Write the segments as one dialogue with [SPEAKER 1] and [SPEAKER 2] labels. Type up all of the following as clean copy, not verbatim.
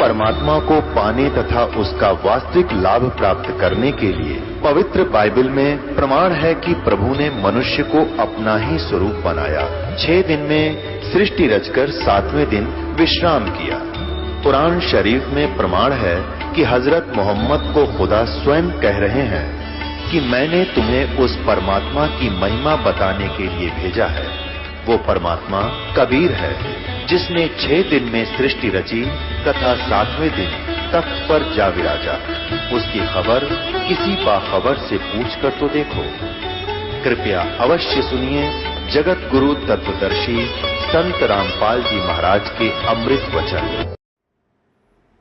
[SPEAKER 1] परमात्मा को पाने तथा उसका वास्तविक लाभ प्राप्त करने के लिए पवित्र बाइबल में प्रमाण है कि प्रभु ने मनुष्य को अपना ही स्वरूप बनाया। 6 दिन में सृष्टि रचकर 7वें दिन विश्राम किया। कुरान शरीफ में प्रमाण है कि हजरत मोहम्मद को खुदा स्वयं कह रहे हैं कि मैंने तुम्हें उस परमात्मा की महिमा बताने के लिए भेजा है। वो परमात्मा कबीर है जिसने 6 दिन में सृष्टि रची तथा 7वें दिन तख्त पर जा विराजा। उसकी खबर किसी बाखबर से पूछकर तो देखो। कृपया अवश्य सुनिए जगत गुरु तत्वदर्शी संत रामपाल जी महाराज के अमृत वचन।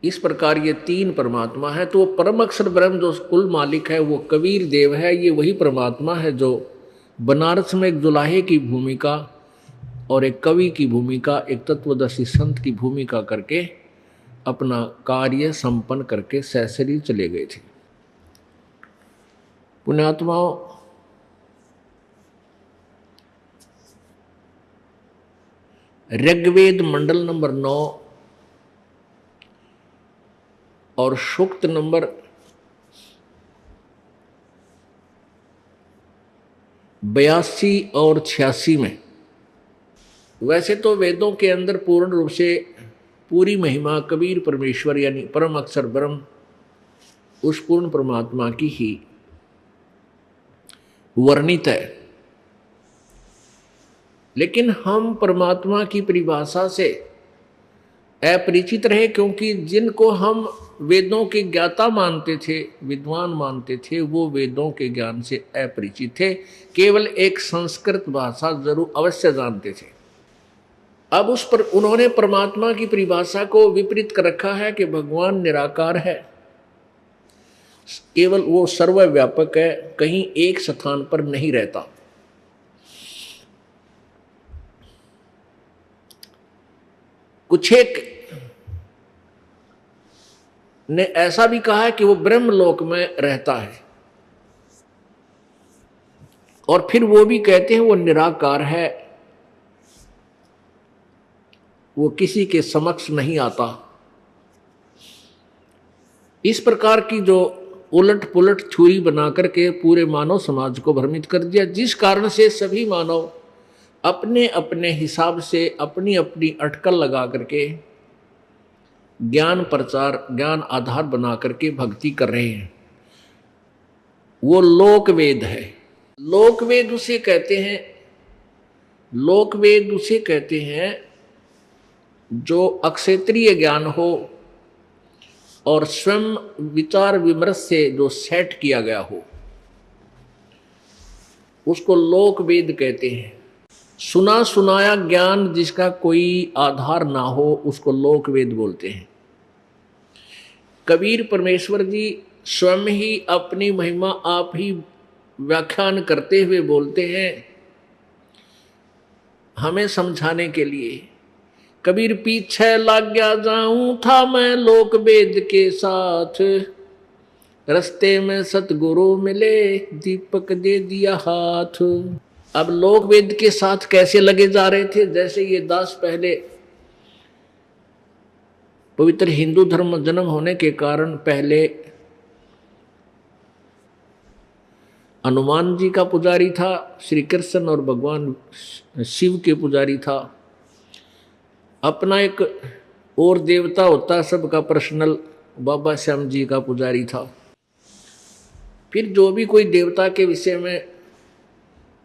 [SPEAKER 2] इस प्रकार ये 3 परमात्मा है। तो परम अक्षर ब्रह्म जो कुल मालिक है वो कबीर देव है। ये वही परमात्मा है जो बनारस में एक जुलाहे की भूमिका और एक कवि की भूमिका, एक तत्वदर्शी संत की भूमिका करके अपना कार्य संपन्न करके सैसरी चले गए थे। पुण्यात्माओं, ऋग्वेद मंडल नंबर 9 और सूक्त नंबर 82 और 86 में, वैसे तो वेदों के अंदर पूर्ण रूप से पूरी महिमा कबीर परमेश्वर यानी परम अक्षर ब्रह्म उस पूर्ण परमात्मा की ही वर्णित है। लेकिन हम परमात्मा की परिभाषा से अपरिचित रहे, क्योंकि जिनको हम वेदों के ज्ञाता मानते थे, विद्वान मानते थे, वो वेदों के ज्ञान से अपरिचित थे। केवल एक संस्कृत भाषा जरूर अवश्य जानते थे। अब उस पर उन्होंने परमात्मा की परिभाषा को विपरीत कर रखा है कि भगवान निराकार है, केवल वो सर्वव्यापक है, कहीं एक स्थान पर नहीं रहता। कुछ एक ने ऐसा भी कहा है कि वो ब्रह्मलोक में रहता है, और फिर वो भी कहते हैं वो निराकार है, वो किसी के समक्ष नहीं आता। इस प्रकार की जो उलट पुलट थ्योरी बना करके पूरे मानव समाज को भ्रमित कर दिया, जिस कारण से सभी मानव अपने अपने हिसाब से अपनी अपनी अटकल लगा करके ज्ञान प्रचार, ज्ञान आधार बना करके भक्ति कर रहे हैं। वो लोकवेद है। लोकवेद उसे कहते हैं, लोकवेद उसे कहते हैं जो अक्षेत्रीय ज्ञान हो और स्वयं विचार विमर्श से जो सेट किया गया हो, उसको लोकवेद कहते हैं। सुना सुनाया ज्ञान जिसका कोई आधार ना हो, उसको लोकवेद बोलते हैं। कबीर परमेश्वर जी स्वयं ही अपनी महिमा आप ही व्याख्यान करते हुए बोलते हैं हमें समझाने के लिए। कबीर पीछे लग गया जाऊं था मैं लोकवेद के साथ, रास्ते में सतगुरु मिले दीपक दे दिया हाथ। अब लोकवेद के साथ कैसे लगे जा रहे थे? जैसे ये दास पहले पवित्र हिंदू धर्म जन्म होने के कारण पहले हनुमान जी का पुजारी था, श्री कृष्ण और भगवान शिव के पुजारी था। अपना एक और देवता होता सबका पर्सनल, बाबा श्याम जी का पुजारी था। फिर जो भी कोई देवता के विषय में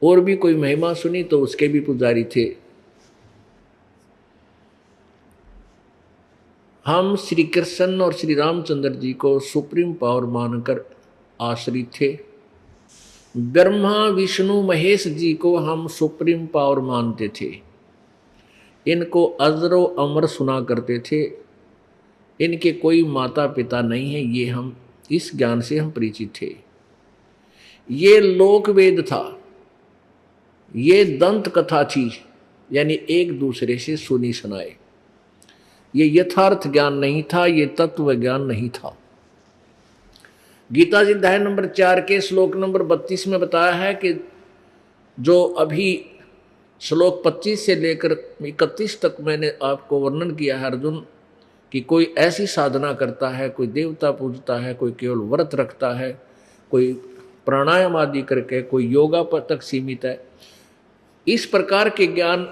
[SPEAKER 2] और भी कोई महिमा सुनी तो उसके भी पुजारी थे। हम श्री कृष्ण और श्री रामचंद्र जी को सुप्रीम पावर मानकर आश्रित थे। ब्रह्मा विष्णु महेश जी को हम सुप्रीम पावर मानते थे। इनको अजरो अमर सुना करते थे। इनके कोई माता पिता नहीं है, ये हम इस ज्ञान से हम परिचित थे। ये लोकवेद था, ये दंत कथा थी, यानी एक दूसरे से सुनी सुनाए। ये यथार्थ ज्ञान नहीं था, ये तत्व ज्ञान नहीं था। गीता जी अध्याय नंबर 4 के श्लोक नंबर 32 में बताया है कि जो अभी श्लोक 25 से लेकर 31 तक मैंने आपको वर्णन किया है अर्जुन, कि कोई ऐसी साधना करता है, कोई देवता पूजता है, कोई केवल व्रत रखता है, कोई प्राणायाम आदि करके, कोई योगा पर तक सीमित है। इस प्रकार के ज्ञान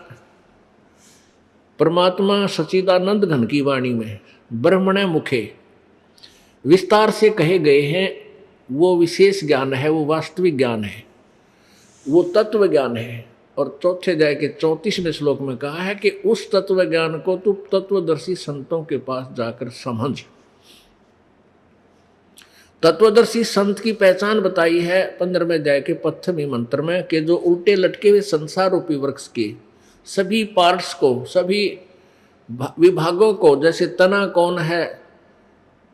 [SPEAKER 2] परमात्मा सच्चिदानंद घन की वाणी में ब्रह्मणे मुखे विस्तार से कहे गए हैं। वो विशेष ज्ञान है, वो वास्तविक ज्ञान है, वो तत्व ज्ञान है। और चौथे अध्याय के 34वें श्लोक में कहा है कि उस तत्व ज्ञान को तू तत्वदर्शी संतों के पास जाकर समझ। तत्वदर्शी संत की पहचान बताई है 15वें अध्याय के 5वें मंत्र में कि जो उल्टे लटके हुए संसार रूपी वृक्ष के सभी पार्ट्स को, सभी विभागों को, जैसे तना कौन है,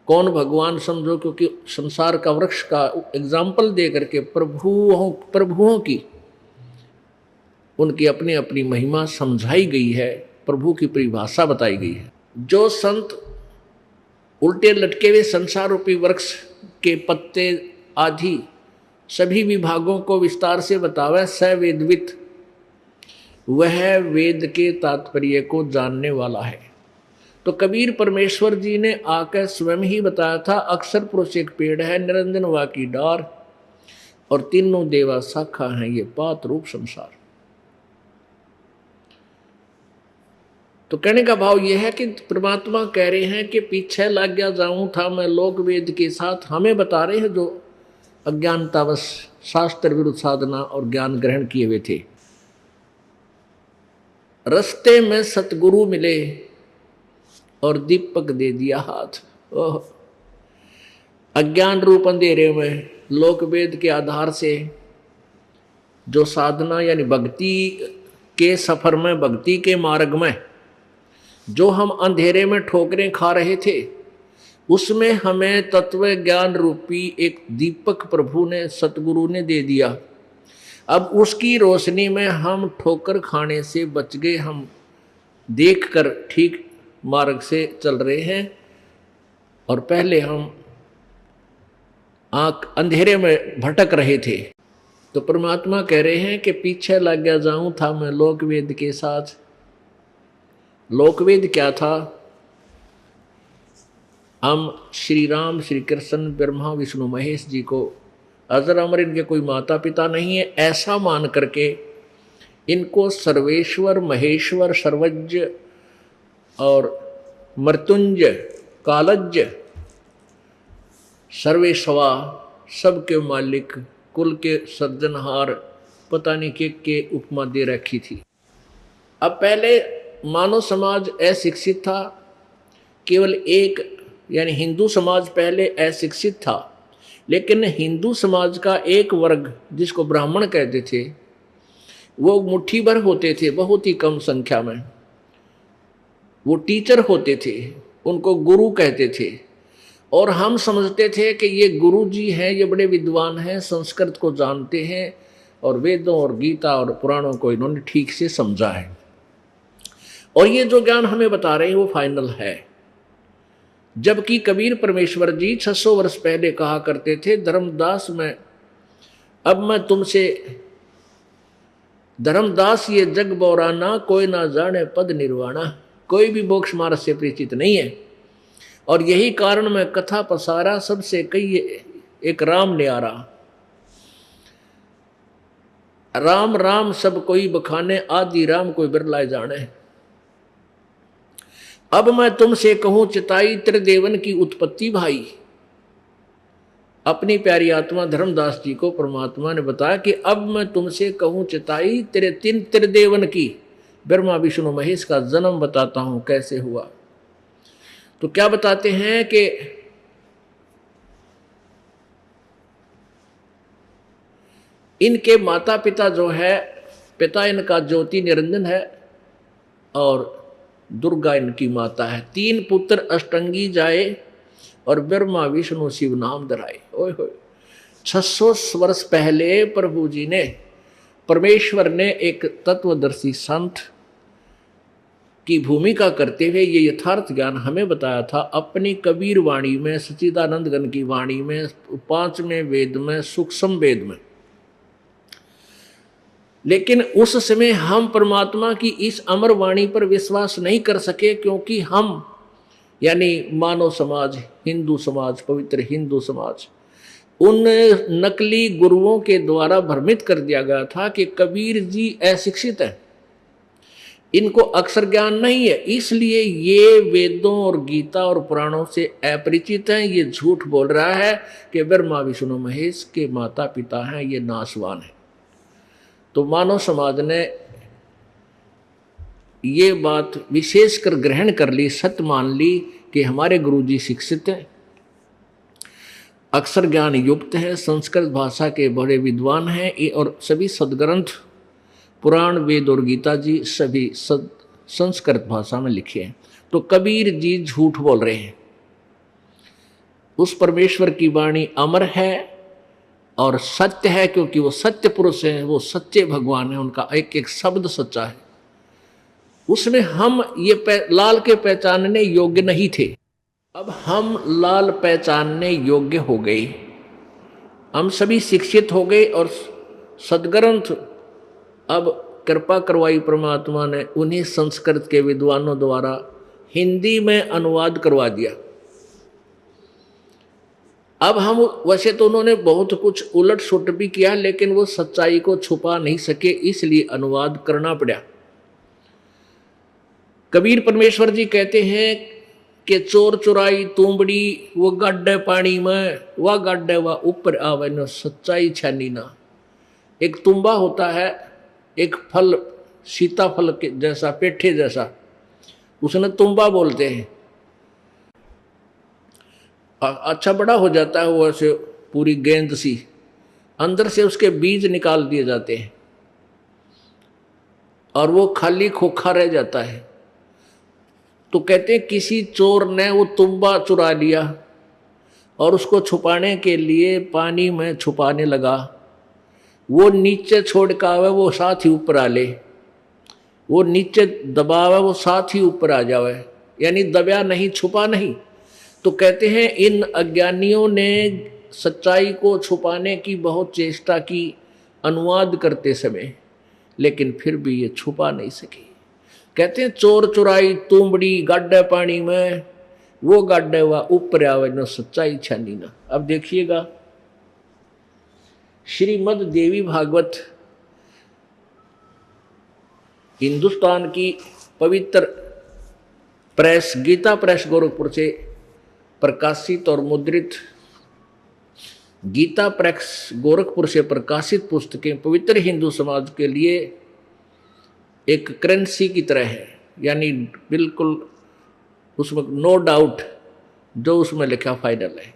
[SPEAKER 2] कौन भगवान समझो, क्योंकि संसार का वृक्ष का एग्जाम्पल दे करके प्रभुओं की उनकी अपनी अपनी महिमा समझाई गई है, प्रभु की परिभाषा बताई गई है। जो संत उल्टे लटके हुए संसार रूपी वृक्ष के पत्ते आदि सभी विभागों को विस्तार से बतावे, स वेदवित, वह वेद के तात्पर्य को जानने वाला है। तो कबीर परमेश्वर जी ने आकर स्वयं ही बताया था, अक्षर पुरुष एक पेड़ है, निरंजन वा की डार, और तीनों देवा शाखा हैं, ये पात रूप संसार। तो कहने का भाव यह है कि परमात्मा कह रहे हैं कि पीछे लग गया जाऊं था मैं लोक वेद के साथ। हमें बता रहे हैं जो अज्ञानतावश शास्त्र विरुद्ध साधना और ज्ञान ग्रहण किए हुए थे। रस्ते में सतगुरु मिले और दीपक दे दिया हाथ। ओह, अज्ञान रूप अंधेरे में लोक वेद के आधार से जो साधना यानी भक्ति के सफर में, भक्ति के मार्ग में जो हम अंधेरे में ठोकरें खा रहे थे, उसमें हमें तत्व ज्ञान रूपी एक दीपक प्रभु ने, सतगुरु ने दे दिया। अब उसकी रोशनी में हम ठोकर खाने से बच गए, हम देखकर ठीक मार्ग से चल रहे हैं, और पहले हम आंख अंधेरे में भटक रहे थे। तो परमात्मा कह रहे हैं कि पीछे लग गया जाऊं था मैं लोकवेद के साथ। लोकवेद क्या था? हम श्री राम, श्री कृष्ण, ब्रह्मा, विष्णु, महेश जी को अजर अमर, इनके कोई माता पिता नहीं है, ऐसा मान करके इनको सर्वेश्वर, महेश्वर, सर्वज्ञ और मृत्युंजय, कालज्ञ, सर्वेश्वा, सबके मालिक, कुल के सर्जनहार, पता नहीं के उपमा दे रखी थी। अब पहले मानव समाज अशिक्षित था, केवल एक यानी हिंदू समाज पहले अशिक्षित था, लेकिन हिंदू समाज का एक वर्ग जिसको ब्राह्मण कहते थे, वो मुट्ठी भर होते थे, बहुत ही कम संख्या में। वो टीचर होते थे, उनको गुरु कहते थे, और हम समझते थे कि ये गुरु जी हैं, ये बड़े विद्वान हैं, संस्कृत को जानते हैं, और वेदों और गीता और पुराणों को इन्होंने ठीक से समझा है, और ये जो ज्ञान हमें बता रहे हैं वो फाइनल है। जबकि कबीर परमेश्वर जी 600 वर्ष पहले कहा करते थे, धर्मदास मैं तुमसे, धर्मदास ये जग बौराना, कोई ना जाने पद निर्वाणा। कोई भी मोक्ष मार्ग से परिचित नहीं है, और यही कारण मैं कथा पसारा, सबसे कही एक राम न्यारा। राम राम सब कोई बखाने, आदि राम कोई बिरलाए जाने। अब मैं तुमसे कहूं चिताई, त्रिदेवन की उत्पत्ति भाई। अपनी प्यारी आत्मा धर्मदास जी को परमात्मा ने बताया कि अब मैं तुमसे कहूं चिताई, तेरे तीन त्रिदेवन की, ब्रह्मा विष्णु महेश का जन्म बताता हूं कैसे हुआ। तो क्या बताते हैं कि इनके माता पिता जो है, पिता इनका ज्योति निरंजन है और दुर्गा इनकी माता है। 3 पुत्र अष्टंगी जाए और ब्रह्मा विष्णु शिव नाम धराए। ओए होए, 600 वर्ष पहले प्रभु जी ने, परमेश्वर ने एक तत्वदर्शी संत की भूमिका करते हुए ये यथार्थ ज्ञान हमें बताया था अपनी कबीर वाणी में, सच्चिदानंद घन की वाणी में, 5वें वेद में, सूक्ष्म वेद में। लेकिन उस समय हम परमात्मा की इस अमर वाणी पर विश्वास नहीं कर सके, क्योंकि हम यानी मानव समाज, हिंदू समाज, पवित्र हिंदू समाज, उन नकली गुरुओं के द्वारा भ्रमित कर दिया गया था कि कबीर जी अशिक्षित हैं, इनको अक्षर ज्ञान नहीं है, इसलिए ये वेदों और गीता और पुराणों से अपरिचित हैं, ये झूठ बोल रहा है कि ब्रह्मा विष्णु महेश के माता पिता हैं, ये नासवान है। तो मानव समाज ने ये बात विशेषकर ग्रहण कर ली, सत्य मान ली कि हमारे गुरुजी शिक्षित हैं, अक्षर ज्ञान युक्त है, संस्कृत भाषा के बड़े विद्वान हैं, और सभी सदग्रंथ पुराण वेद और गीता जी सभी संस्कृत भाषा में लिखे हैं। तो कबीर जी झूठ बोल रहे हैं। उस परमेश्वर की वाणी अमर है और सत्य है, क्योंकि वो सत्य पुरुष हैं, वो सच्चे भगवान हैं, उनका एक एक शब्द सच्चा है। उसमें हम ये लाल के पहचानने योग्य नहीं थे, अब हम लाल पहचानने योग्य हो गए, हम सभी शिक्षित हो गए और सदग्रंथ अब कृपा करवाई परमात्मा ने, उन्हीं संस्कृत के विद्वानों द्वारा हिंदी में अनुवाद करवा दिया। अब हम, वैसे तो उन्होंने बहुत कुछ उलट सुलट भी किया, लेकिन वो सच्चाई को छुपा नहीं सके, इसलिए अनुवाद करना पड़ा। कबीर परमेश्वर जी कहते हैं कि चोर चुराई तुंबड़ी वो गड्ढे पानी में, वह गड्ढे वह ऊपर आवे न सच्चाई छानी ना। एक तुम्बा होता है, एक फल सीताफल के जैसा, पेठे जैसा, उसने तुम्बा बोलते हैं। अच्छा बड़ा हो जाता है वो, ऐसे पूरी गेंद सी, अंदर से उसके बीज निकाल दिए जाते हैं और वो खाली खोखा रह जाता है। तो कहते हैं किसी चोर ने वो तुम्बा चुरा लिया और उसको छुपाने के लिए पानी में छुपाने लगा। वो नीचे छोड़ के आवे वो साथ ही ऊपर आ ले, वो नीचे दबावे वो साथ ही ऊपर आ जावे, यानी दबा नहीं, छुपा नहीं। तो कहते हैं इन अज्ञानियों ने सच्चाई को छुपाने की बहुत चेष्टा की अनुवाद करते समय, लेकिन फिर भी ये छुपा नहीं सके। कहते हैं चोर चुराई तुंबड़ी गड्ढे पानी में, वो गड्ढे हुआ ऊपर आवे न सच्चाई छानी ना। अब देखिएगा श्रीमद् देवी भागवत हिंदुस्तान की पवित्र प्रेस गीता प्रेस गोरखपुर से प्रकाशित और मुद्रित गीता प्रेस गोरखपुर से प्रकाशित पुस्तकें पवित्र हिंदू समाज के लिए एक करेंसी की तरह है, यानी बिल्कुल उसमें नो डाउट जो उसमें लिखा फाइनल है।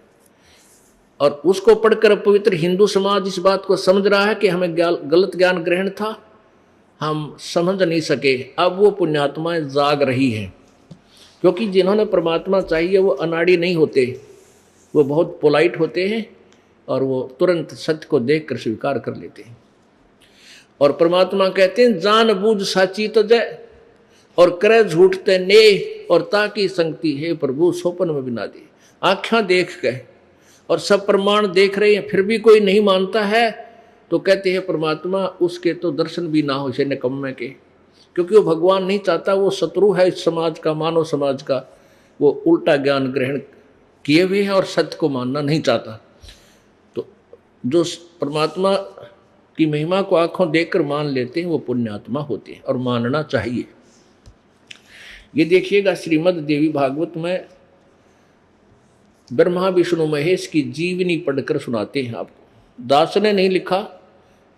[SPEAKER 2] और उसको पढ़कर पवित्र हिंदू समाज इस बात को समझ रहा है कि हमें गलत ज्ञान ग्रहण था, हम समझ नहीं सके। अब वो पुण्यात्माएं जाग रही हैं, क्योंकि जिन्होंने परमात्मा चाहिए वो अनाड़ी नहीं होते, वो बहुत पोलाइट होते हैं और वो तुरंत सत्य को देखकर स्वीकार कर लेते हैं। और परमात्मा कहते हैं जान बूझ साची तो जय और करे झूठते ने, और ताकि संगति है प्रभु सोपन में बिना दे। आँखें देख गए और सब प्रमाण देख रहे हैं, फिर भी कोई नहीं मानता है, तो कहते हैं परमात्मा उसके तो दर्शन भी ना हो, इसे निकम्मे के, क्योंकि वो भगवान नहीं चाहता, वो शत्रु है इस समाज का, मानव समाज का। वो उल्टा ज्ञान ग्रहण किए हुए हैं और सत्य को मानना नहीं चाहता। तो जो परमात्मा की महिमा को आंखों देखकर मान लेते हैं वो पुण्यात्मा होते हैं और मानना चाहिए। ये देखिएगा श्रीमद् देवी भागवत में ब्रह्मा विष्णु महेश की जीवनी पढ़कर सुनाते हैं आपको। दास ने नहीं लिखा,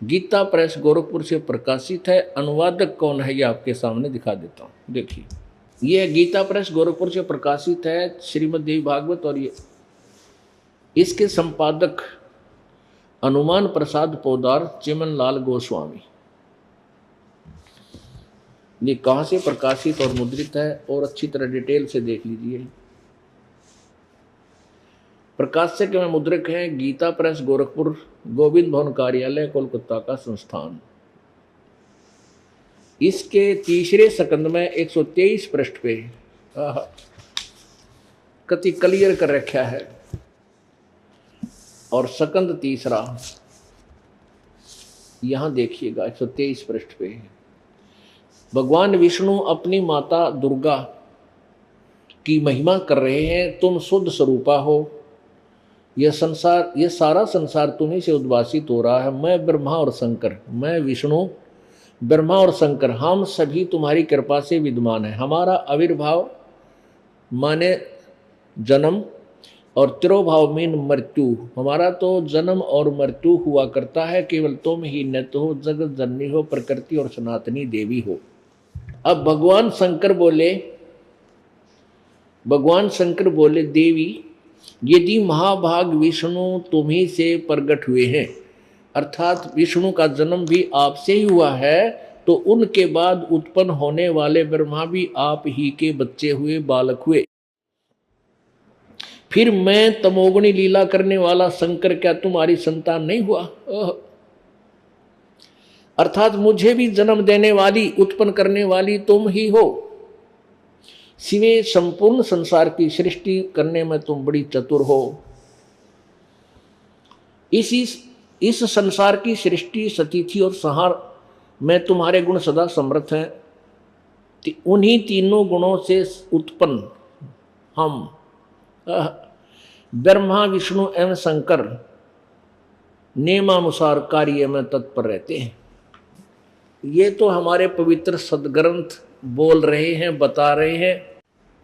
[SPEAKER 2] गीता प्रेस गोरखपुर से प्रकाशित है। अनुवादक कौन है ये आपके सामने दिखा देता हूँ। देखिए ये गीता प्रेस गोरखपुर से प्रकाशित है श्रीमद् देवी भागवत, और ये इसके संपादक हनुमान प्रसाद पोदार चिमन लाल गोस्वामी। ये कहाँ से प्रकाशित और मुद्रित है और अच्छी तरह डिटेल से देख लीजिए। प्रकाशक में मुद्रक है गीता प्रेस गोरखपुर, गोविंद भवन कार्यालय कोलकाता का संस्थान। इसके तीसरे सकंद में 123 पृष्ठ पे कति क्लियर कर रखा है, और सकंद तीसरा यहां देखिएगा 123 पृष्ठ पे। भगवान विष्णु अपनी माता दुर्गा की महिमा कर रहे हैं। तुम शुद्ध स्वरूपा हो, यह संसार, यह सारा संसार तुम्हीं से उद्भासित हो रहा है। मैं ब्रह्मा और शंकर, मैं विष्णु, ब्रह्मा और शंकर, हम सभी तुम्हारी कृपा से विद्यमान है। हमारा आविर्भाव माने जन्म और तिरोभाव मीन मृत्यु, हमारा तो जन्म और मृत्यु हुआ करता है। केवल तुम ही नित्य हो, जगत जननी हो, प्रकृति और सनातनी देवी हो। अब भगवान शंकर बोले, देवी यदि महाभाग विष्णु तुम्ही से प्रकट हुए हैं, अर्थात विष्णु का जन्म भी आपसे ही हुआ है, तो उनके बाद उत्पन्न होने वाले ब्रह्मा भी आप ही के बच्चे हुए, बालक हुए। फिर मैं तमोगुणी लीला करने वाला शंकर क्या तुम्हारी संतान नहीं हुआ? अर्थात मुझे भी जन्म देने वाली, उत्पन्न करने वाली तुम ही हो। सिवे संपूर्ण संसार की सृष्टि करने में तुम बड़ी चतुर हो। इस संसार की सृष्टि, सतिथि और संहार में तुम्हारे गुण सदा समर्थ हैं। उन्हीं तीनों गुणों से उत्पन्न हम ब्रह्मा, विष्णु एवं शंकर नियमानुसार कार्य में तत्पर रहते हैं। ये तो हमारे पवित्र सदग्रंथ बोल रहे हैं, बता रहे हैं।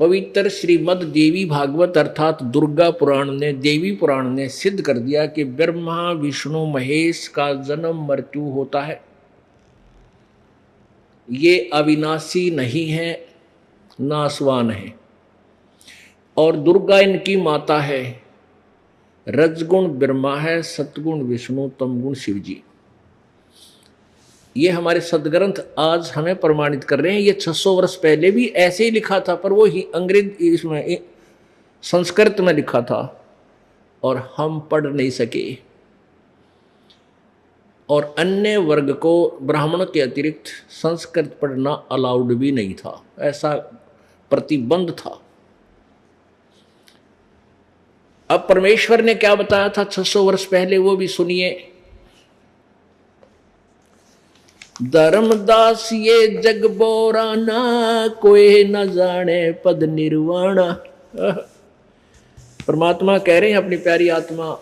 [SPEAKER 2] पवित्र श्रीमद् देवी भागवत अर्थात दुर्गा पुराण ने, देवी पुराण ने सिद्ध कर दिया कि ब्रह्मा, विष्णु, महेश का जन्म मृत्यु होता है। ये अविनाशी नहीं है, नाशवान है। और दुर्गा इनकी माता है। रजगुण ब्रह्मा है, सतगुण विष्णु, तमगुण शिव जी। ये हमारे सदग्रंथ आज हमें प्रमाणित कर रहे हैं। ये 600 वर्ष पहले भी ऐसे ही लिखा था, पर वो ही अंग्रेज इसमें संस्कृत में लिखा था और हम पढ़ नहीं सके। और अन्य वर्ग को ब्राह्मण के अतिरिक्त संस्कृत पढ़ना अलाउड भी नहीं था, ऐसा प्रतिबंध था। अब परमेश्वर ने क्या बताया था 600 वर्ष पहले, वो भी सुनिए। धर्मदास ये जग बोराना, कोई न जाने पद निर्वाणा। परमात्मा कह रहे हैं अपनी प्यारी आत्मा,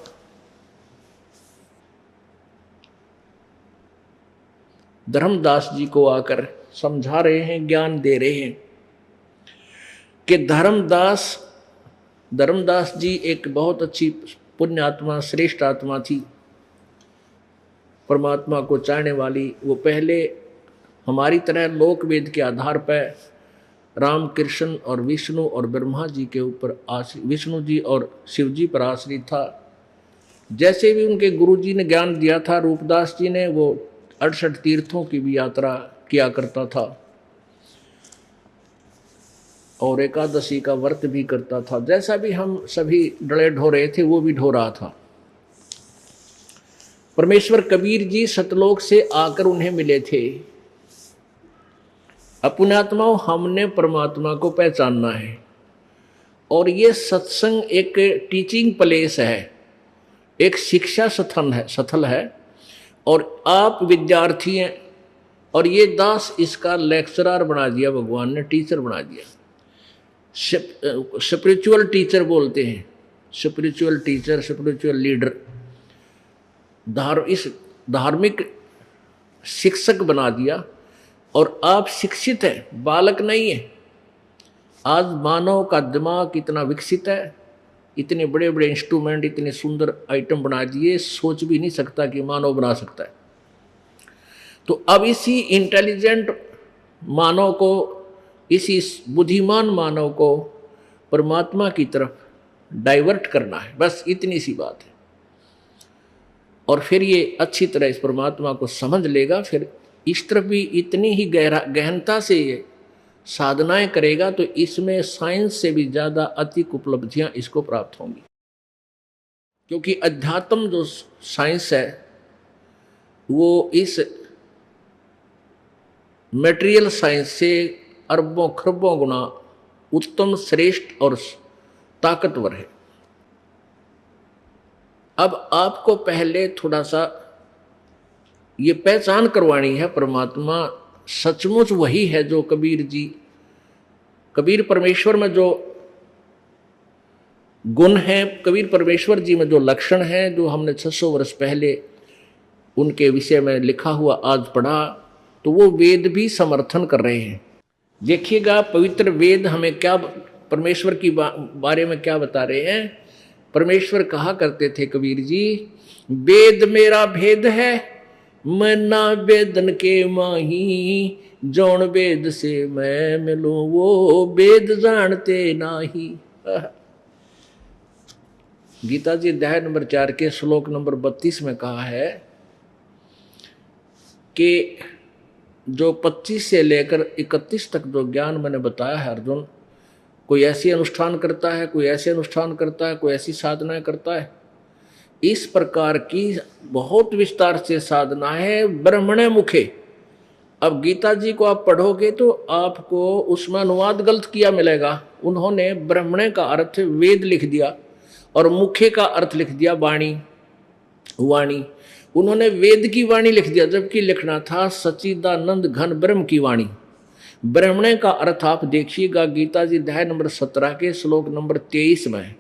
[SPEAKER 2] धर्मदास जी को आकर समझा रहे हैं, ज्ञान दे रहे हैं कि धर्मदास जी एक बहुत अच्छी पुण्य आत्मा, श्रेष्ठ आत्मा थी, परमात्मा को चाहने वाली। वो पहले हमारी तरह लोक वेद के आधार पर राम, कृष्ण और विष्णु और ब्रह्मा जी के ऊपर विष्णु जी और शिव जी पर आश्रित था। जैसे भी उनके गुरु जी ने ज्ञान दिया था, रूपदास जी ने, वो 68 तीर्थों की भी यात्रा किया करता था और एकादशी का व्रत भी करता था। जैसा भी हम सभी डले ढो रहे थे, वो भी ढो रहा था। परमेश्वर कबीर जी सतलोक से आकर उन्हें मिले थे। पुण्यात्माओं, हमने परमात्मा को पहचानना है और ये सत्संग एक टीचिंग प्लेस है, एक शिक्षा स्थल है और आप विद्यार्थी हैं और ये दास इसका लेक्चरर बना दिया भगवान ने, टीचर बना दिया। स्पिरिचुअल टीचर बोलते हैं, स्पिरिचुअल टीचर, स्पिरिचुअल लीडर, इस धार्मिक शिक्षक बना दिया और आप शिक्षित हैं, बालक नहीं है। आज मानव का दिमाग इतना विकसित है, इतने बड़े बड़े इंस्ट्रूमेंट, इतने सुंदर आइटम बना दिए, सोच भी नहीं सकता कि मानव बना सकता है। तो अब इसी इंटेलिजेंट मानव को, इसी बुद्धिमान मानव को परमात्मा की तरफ डाइवर्ट करना है, बस इतनी सी बात है। और फिर ये अच्छी तरह इस परमात्मा को समझ लेगा, फिर इस तरफ भी इतनी ही गहनता से ये साधनाएं करेगा, तो इसमें साइंस से भी ज़्यादा अधिक उपलब्धियां इसको प्राप्त होंगी। क्योंकि अध्यात्म जो साइंस है वो इस मटेरियल साइंस से अरबों खरबों गुना उत्तम, श्रेष्ठ और ताकतवर है। अब आपको पहले थोड़ा सा ये पहचान करवानी है, परमात्मा सचमुच वही है जो कबीर परमेश्वर में जो गुण हैं कबीर परमेश्वर जी में, जो लक्षण हैं जो हमने 600 वर्ष पहले उनके विषय में लिखा हुआ आज पढ़ा, तो वो वेद भी समर्थन कर रहे हैं। देखिएगा पवित्र वेद हमें क्या परमेश्वर की बारे में क्या बता रहे हैं। परमेश्वर कहा करते थे कबीर जी, वेद मेरा भेद है, मैं ना वेदन के माही, जौन वेद से मैं मिलूं वो वेद जानते नाही। गीता जी अध्याय नंबर 4 के श्लोक नंबर 32 में कहा है कि जो 25 से लेकर 31 तक जो ज्ञान मैंने बताया है अर्जुन, कोई ऐसी अनुष्ठान करता है, कोई ऐसे अनुष्ठान करता है, कोई ऐसी साधनाएं करता है, इस प्रकार की बहुत विस्तार से साधना है ब्रह्मणे मुखे। अब गीता जी को आप पढ़ोगे तो आपको उसमें अनुवाद गलत किया मिलेगा। उन्होंने ब्रह्मणे का अर्थ वेद लिख दिया और मुखे का अर्थ लिख दिया वाणी, वाणी। उन्होंने वेद की वाणी लिख दिया, जबकि लिखना था सच्चिदानंद घन ब्रह्म की वाणी। ब्रह्मणे का अर्थ आप देखिएगा गीता जी अध्याय नंबर 17 के श्लोक नंबर 23 में,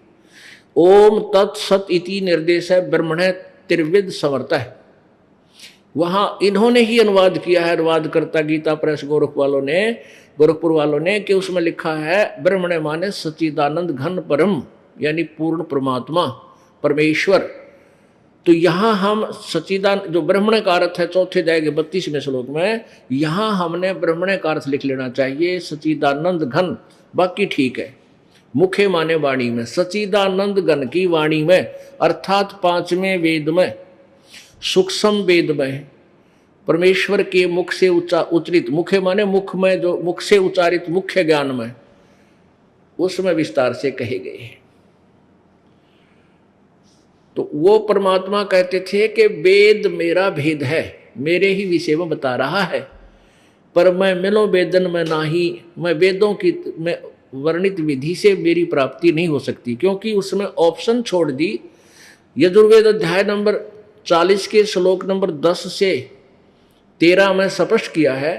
[SPEAKER 2] ओम तत्सत इति निर्देश है ब्रह्मणे त्रिविद समर्थ है। वहां इन्होंने ही अनुवाद किया है, अनुवादकर्ता गीता प्रेस गोरखपुर वालों ने कि उसमें लिखा है ब्रह्मणे माने सच्चिदानंद घन परम, यानी पूर्ण परमात्मा परमेश्वर। तो यहाँ हम सच्चिदान जो ब्रह्मणे का अर्थ है 4 अध्याय के 32वें श्लोक में, यहाँ हमने ब्रह्मणे का अर्थ लिख लेना चाहिए सच्चिदानंद घन, बाकी ठीक है। मुखे माने वाणी में, सच्चिदानंद घन की वाणी में, अर्थात 5वें वेद में, सूक्ष्म वेद में, परमेश्वर के मुख से उच्चारित, मुखे माने मुख में, जो मुख से उच्चारित मुख्य ज्ञान में, उसमें विस्तार से कहे गए हैं। तो वो परमात्मा कहते थे कि वेद मेरा भेद है, मेरे ही विषय में बता रहा है, पर मैं मिलो वेदन में नाही, मैं वेदों की मैं वर्णित विधि से मेरी प्राप्ति नहीं हो सकती, क्योंकि उसमें ऑप्शन छोड़ दी। यजुर्वेद अध्याय नंबर 40 के श्लोक नंबर 10 से 13 में स्पष्ट किया है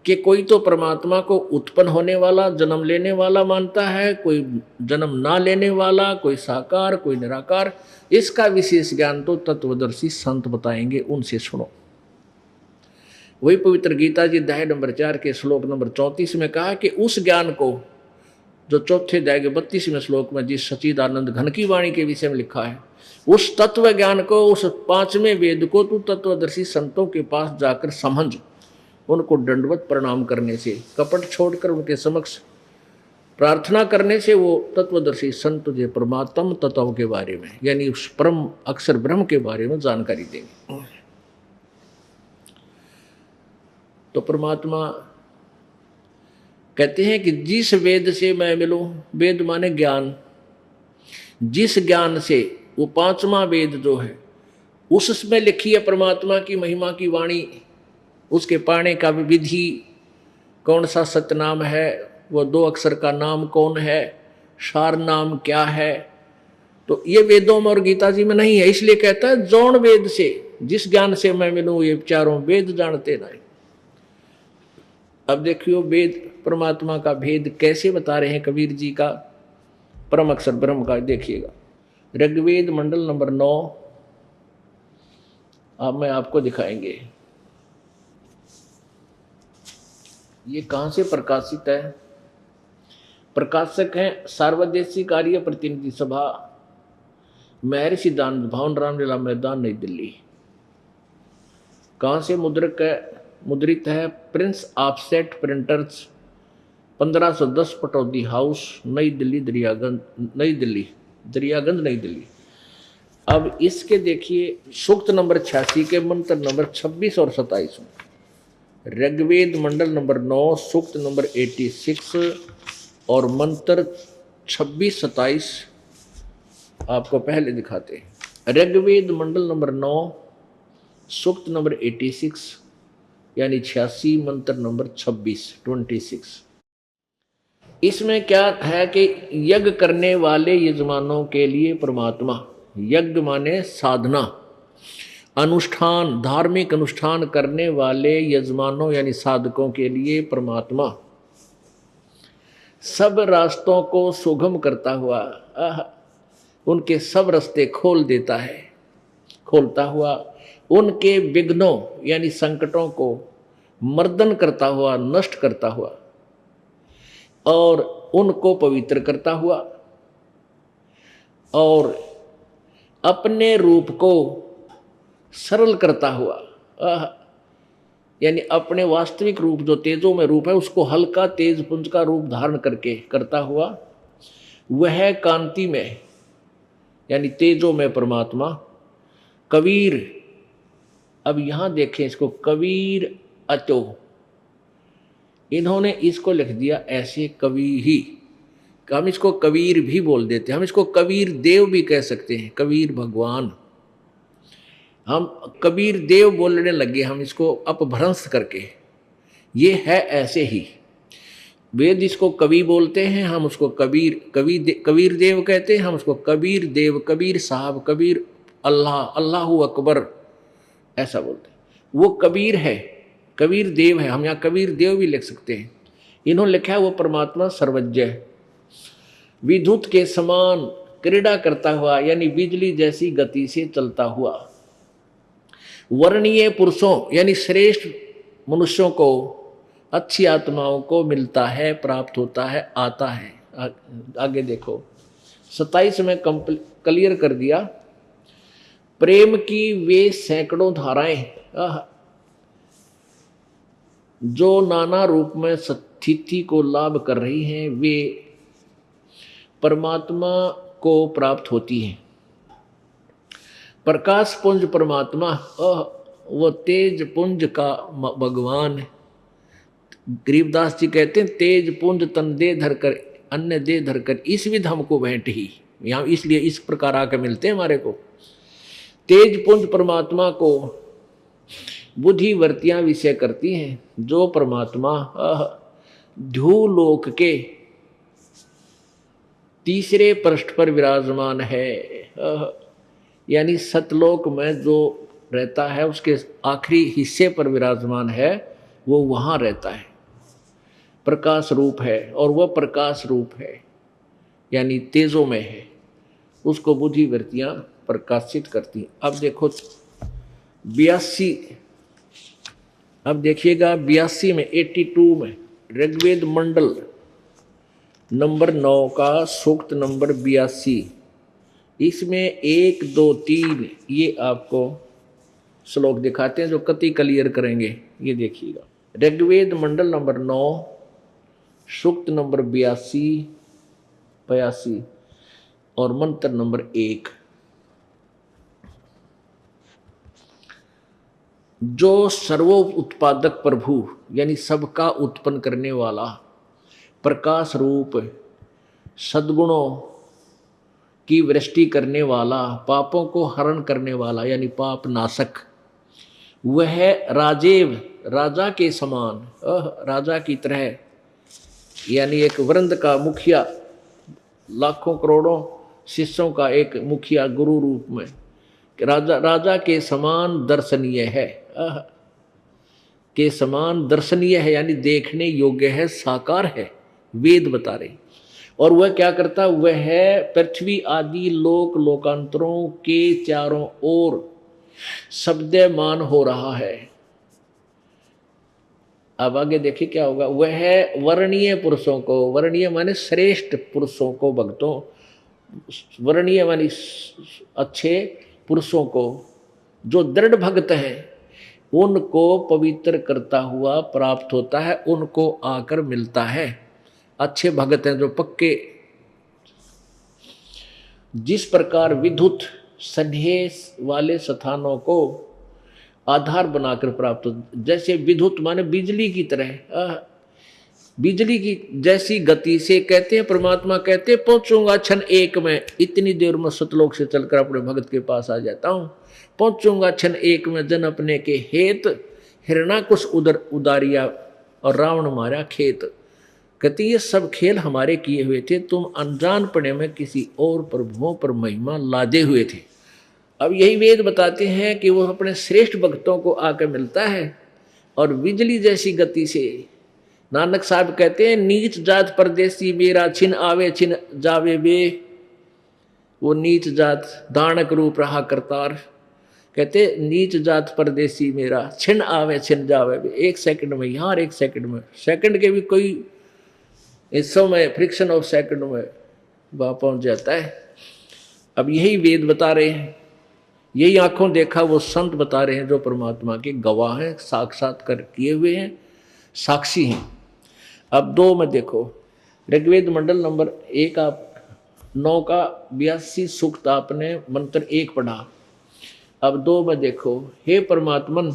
[SPEAKER 2] कि कोई तो परमात्मा को उत्पन्न होने वाला, जन्म लेने वाला मानता है, कोई जन्म ना लेने वाला, कोई साकार, कोई निराकार। इसका विशेष ज्ञान तो तत्वदर्शी संत बताएंगे, उनसे सुनो। वही पवित्र गीता जी अध्याय नंबर 4 के श्लोक नंबर 34 में कहा कि उस ज्ञान को जो 4 अध्याय के 32वें श्लोक में जिस सच्चिदानंद घन की वाणी के विषय में लिखा है, उस तत्व ज्ञान को, उस 5वें वेद को तू तत्वदर्शी संतों के पास जाकर समझ। उनको दंडवत प्रणाम करने से, कपट छोड़कर उनके समक्ष प्रार्थना करने से वो तत्वदर्शी संत तुझे परमात्म तत्व के बारे में, यानी उस परम अक्षर ब्रह्म के बारे में जानकारी देंगे। तो परमात्मा कहते हैं कि जिस वेद से मैं मिलूं, वेद माने ज्ञान, जिस ज्ञान से, वो 5वां वेद जो है उसमें लिखी है परमात्मा की महिमा की वाणी, उसके पाने का विधि, कौन सा सतनाम है, वो 2 अक्षर का नाम कौन है, सार नाम क्या है, तो ये वेदों में और गीता जी में नहीं है। इसलिए कहता है जौन वेद से, जिस ज्ञान से मैं मिलूं ये चारों वेद जानते नहीं। अब देखियो वेद परमात्मा का भेद कैसे बता रहे हैं कबीर जी का, परम अक्षर ब्रह्म का। देखिएगा ऋग्वेद मंडल नंबर 9, अब मैं आपको दिखाएंगे ये कहां से प्रकाशित है। प्रकाशक हैं सार्वदेशिक कार्य प्रतिनिधि सभा, महर्षि दानंद भवन, रामलीला मैदान, नई दिल्ली। कहां से मुद्रक है, मुद्रित है Prince offset printers, 1510 Pataudi house, नई दिल्ली, दरियागंज नई दिल्ली। अब इसके देखिए सूक्त नंबर 86 के मंत्र नंबर 26 और 27 में, ऋग्वेद मंडल नंबर 9 सूक्त नंबर 86 और मंत्र 26-27 आपको पहले दिखाते हैं। ऋग्वेद मंडल नंबर 9 सूक्त नंबर 86 यानी 86, मंत्र नंबर 26। इसमें क्या है कि यज्ञ करने वाले यजमानों के लिए परमात्मा, यज्ञ माने साधना, अनुष्ठान, धार्मिक अनुष्ठान करने वाले यजमानों यानी साधकों के लिए परमात्मा सब रास्तों को सुगम करता हुआ, उनके सब रास्ते खोल देता है, खोलता हुआ उनके विघ्नों यानी संकटों को मर्दन करता हुआ, नष्ट करता हुआ और उनको पवित्र करता हुआ और अपने रूप को सरल करता हुआ, यानी अपने वास्तविक रूप जो तेजों में रूप है उसको हल्का तेज पुंज का रूप धारण करके करता हुआ वह कांति में यानी तेजों में परमात्मा कबीर। अब यहां देखें इसको, कबीर अचो, इन्होंने इसको लिख दिया ऐसे कवि ही, हम इसको कबीर भी बोल देते हैं, हम इसको कबीर देव भी कह सकते हैं, कबीर भगवान। हम कबीर देव बोलने लगे, हम इसको अपभ्रंश करके, ये है ऐसे ही। वेद इसको कवि बोलते हैं, हम उसको कबीर देव कहते हैं, हम उसको कबीर देव, कबीर साहब, कबीर अल्लाह, अल्लाहू अकबर ऐसा बोलते हैं। वो कबीर है, कबीर देव है, हम यहाँ कबीर देव भी लिख सकते हैं। इन्होंने लिखा है वो परमात्मा सर्वज्ञ, विद्युत के समान क्रीड़ा करता हुआ यानी बिजली जैसी गति से चलता हुआ, वर्णीय पुरुषों यानी श्रेष्ठ मनुष्यों को, अच्छी आत्माओं को मिलता है, प्राप्त होता है, आता है। आगे देखो 27 में क्लियर कर दिया। प्रेम की वे सैकड़ों धाराएं जो नाना रूप में स्थिति को लाभ कर रही हैं, वे परमात्मा को प्राप्त होती हैं। प्रकाश पुंज परमात्मा, वो तेज पुंज का भगवान। गरीबदास जी कहते हैं तेज पुंज तन दे धरकर अन्य दे धरकर इस विध हमको भेंट ही, यहाँ इसलिए इस प्रकार आकर मिलते हैं हमारे को। तेज पुंज परमात्मा को बुद्धि वृत्तियां विषय करती हैं, जो परमात्मा ध्रुवलोक के तीसरे पृष्ठ पर विराजमान है, यानी सतलोक में जो रहता है उसके आखिरी हिस्से पर विराजमान है, वो वहाँ रहता है, प्रकाश रूप है, और वह प्रकाश रूप है यानी तेजों में है, उसको बुद्धि वृत्तियां प्रकाशित करती हैं। अब देखो 82, अब देखिएगा 82 में 82 में ऋग्वेद मंडल नंबर 9 का सूक्त नंबर 82, इसमें 1, 2, 3 ये आपको श्लोक दिखाते हैं जो कति क्लियर करेंगे। ये देखिएगा ऋग्वेद मंडल नंबर 9 सूक्त नंबर 82 और मंत्र नंबर 1। जो सर्वो उत्पादक प्रभु यानी सबका उत्पन्न करने वाला, प्रकाश रूप, सद्गुणों की वृष्टि करने वाला, पापों को हरण करने वाला यानी पाप नाशक, वह राजेव राजा के समान, राजा की तरह यानी एक वृंद का मुखिया, लाखों करोड़ों शिष्यों का एक मुखिया गुरु रूप में राजा के समान दर्शनीय है, के समान दर्शनीय है यानी देखने योग्य है, साकार है, वेद बता रहे। और वह क्या करता, वह है पृथ्वी आदि लोक लोकांतरों के चारों ओर शब्दमान हो रहा है। अब आगे देखिए क्या होगा, वह है वर्णीय पुरुषों को, वर्णीय माने श्रेष्ठ पुरुषों को, भक्तों, वर्णीय माने अच्छे पुरुषों को, जो दृढ़ भक्त हैं उनको पवित्र करता हुआ प्राप्त होता है, उनको आकर मिलता है। अच्छे भगत हैं जो पक्के, जिस प्रकार विद्युत स्नेह वाले स्थानों को आधार बनाकर प्राप्त हो, जैसे विद्युत माने बिजली की तरह, बिजली की जैसी गति से कहते हैं परमात्मा कहते हैं पहुंचूंगा क्षण एक में, इतनी देर में सतलोक से चलकर अपने भगत के पास आ जाता हूं, पहुंचूंगा क्षण एक में, जन अपने के हेत हिरणाकुश उदर उदारिया और रावण मारा खेत। कहते ये सब खेल हमारे किए हुए थे, तुम अनजान पड़े में किसी और प्रभुओं पर महिमा लादे हुए थे। अब यही वेद बताते हैं कि वो अपने श्रेष्ठ भक्तों को आकर मिलता है और बिजली जैसी गति से। नानक साहब कहते हैं नीच जात परदेसी मेरा छिन आवे छिन जावे बे, वो नीच जात दानक रूप रहा करतार। कहते नीच जात परदेसी मेरा, छिन आवे छिन जावे, एक सेकंड में यहाँ, एक सेकंड में, सेकंड के भी कोई हिस्सों में फ्रिक्शन ऑफ सेकंड में वह पहुंच जाता है। अब यही वेद बता रहे हैं, यही आंखों देखा वो संत बता रहे हैं, जो परमात्मा के गवाह हैं, साक्षात्कार किए हुए हैं, साक्षी हैं। अब 2 में देखो, ऋग्वेद मंडल नंबर 1 आप 9 का 82 सूक्त आपने मंत्र 1 पढ़ा। अब 2 में देखो, हे परमात्मन,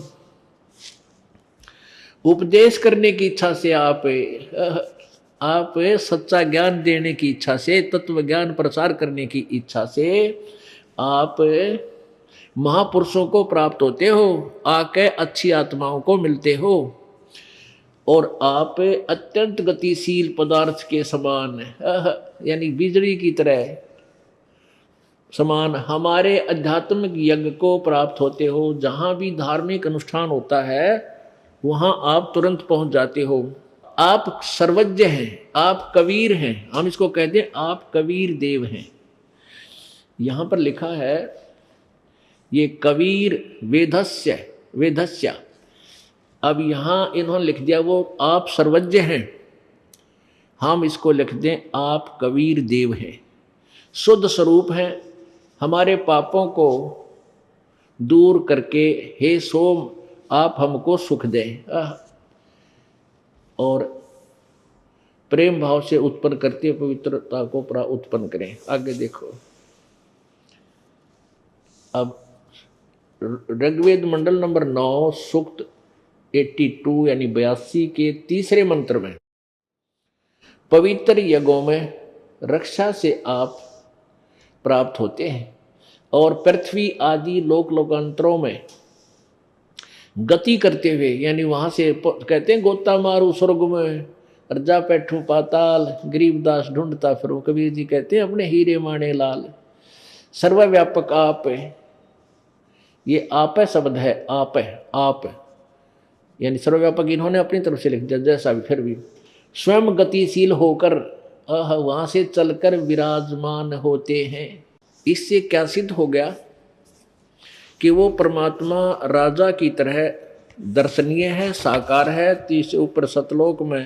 [SPEAKER 2] उपदेश करने की इच्छा से आप सच्चा ज्ञान देने की इच्छा से, तत्व ज्ञान प्रचार करने की इच्छा से आप महापुरुषों को प्राप्त होते हो, आके अच्छी आत्माओं को मिलते हो, और आप अत्यंत गतिशील पदार्थ के समान, यानी बिजली की तरह समान हमारे आध्यात्मिक यज्ञ को प्राप्त होते हो। जहाँ भी धार्मिक अनुष्ठान होता है वहाँ आप तुरंत पहुँच जाते हो। आप सर्वज्ञ हैं, आप कबीर हैं, हम इसको कहते हैं आप कबीर देव हैं। यहाँ पर लिखा है ये कबीर वेधस्य। अब यहाँ इन्होंने लिख दिया वो आप सर्वज्ञ हैं, हम इसको लिख दें आप कबीर देव हैं, शुद्ध स्वरूप हैं। हमारे पापों को दूर करके हे सोम आप हमको सुख दें, और प्रेम भाव से उत्पन्न करते पवित्रता को उत्पन्न करें। आगे देखो, अब ऋग्वेद मंडल नंबर 9 सूक्त 82 यानी 82 के 3रे मंत्र में, पवित्र यज्ञों में रक्षा से आप प्राप्त होते हैं, और पृथ्वी आदि लोकांतरों में गति करते हुए, यानी वहां से कहते हैं गोता मारू स्वर्ग में, अर्जा पैठू पाताल, गरीबदास ढूंढता फिरूं। कबीर जी कहते हैं अपने हीरे माने लाल। सर्वव्यापक आप है, ये आप है शब्द है, आप है, आप यानी सर्वव्यापक इन्होंने अपनी तरफ से लिख दिया, जैसा भी फिर भी स्वयं गतिशील होकर वहां से चलकर विराजमान होते हैं। इससे क्या सिद्ध हो गया कि वो परमात्मा राजा की तरह दर्शनीय है, साकार है। तीसरे ऊपर सतलोक में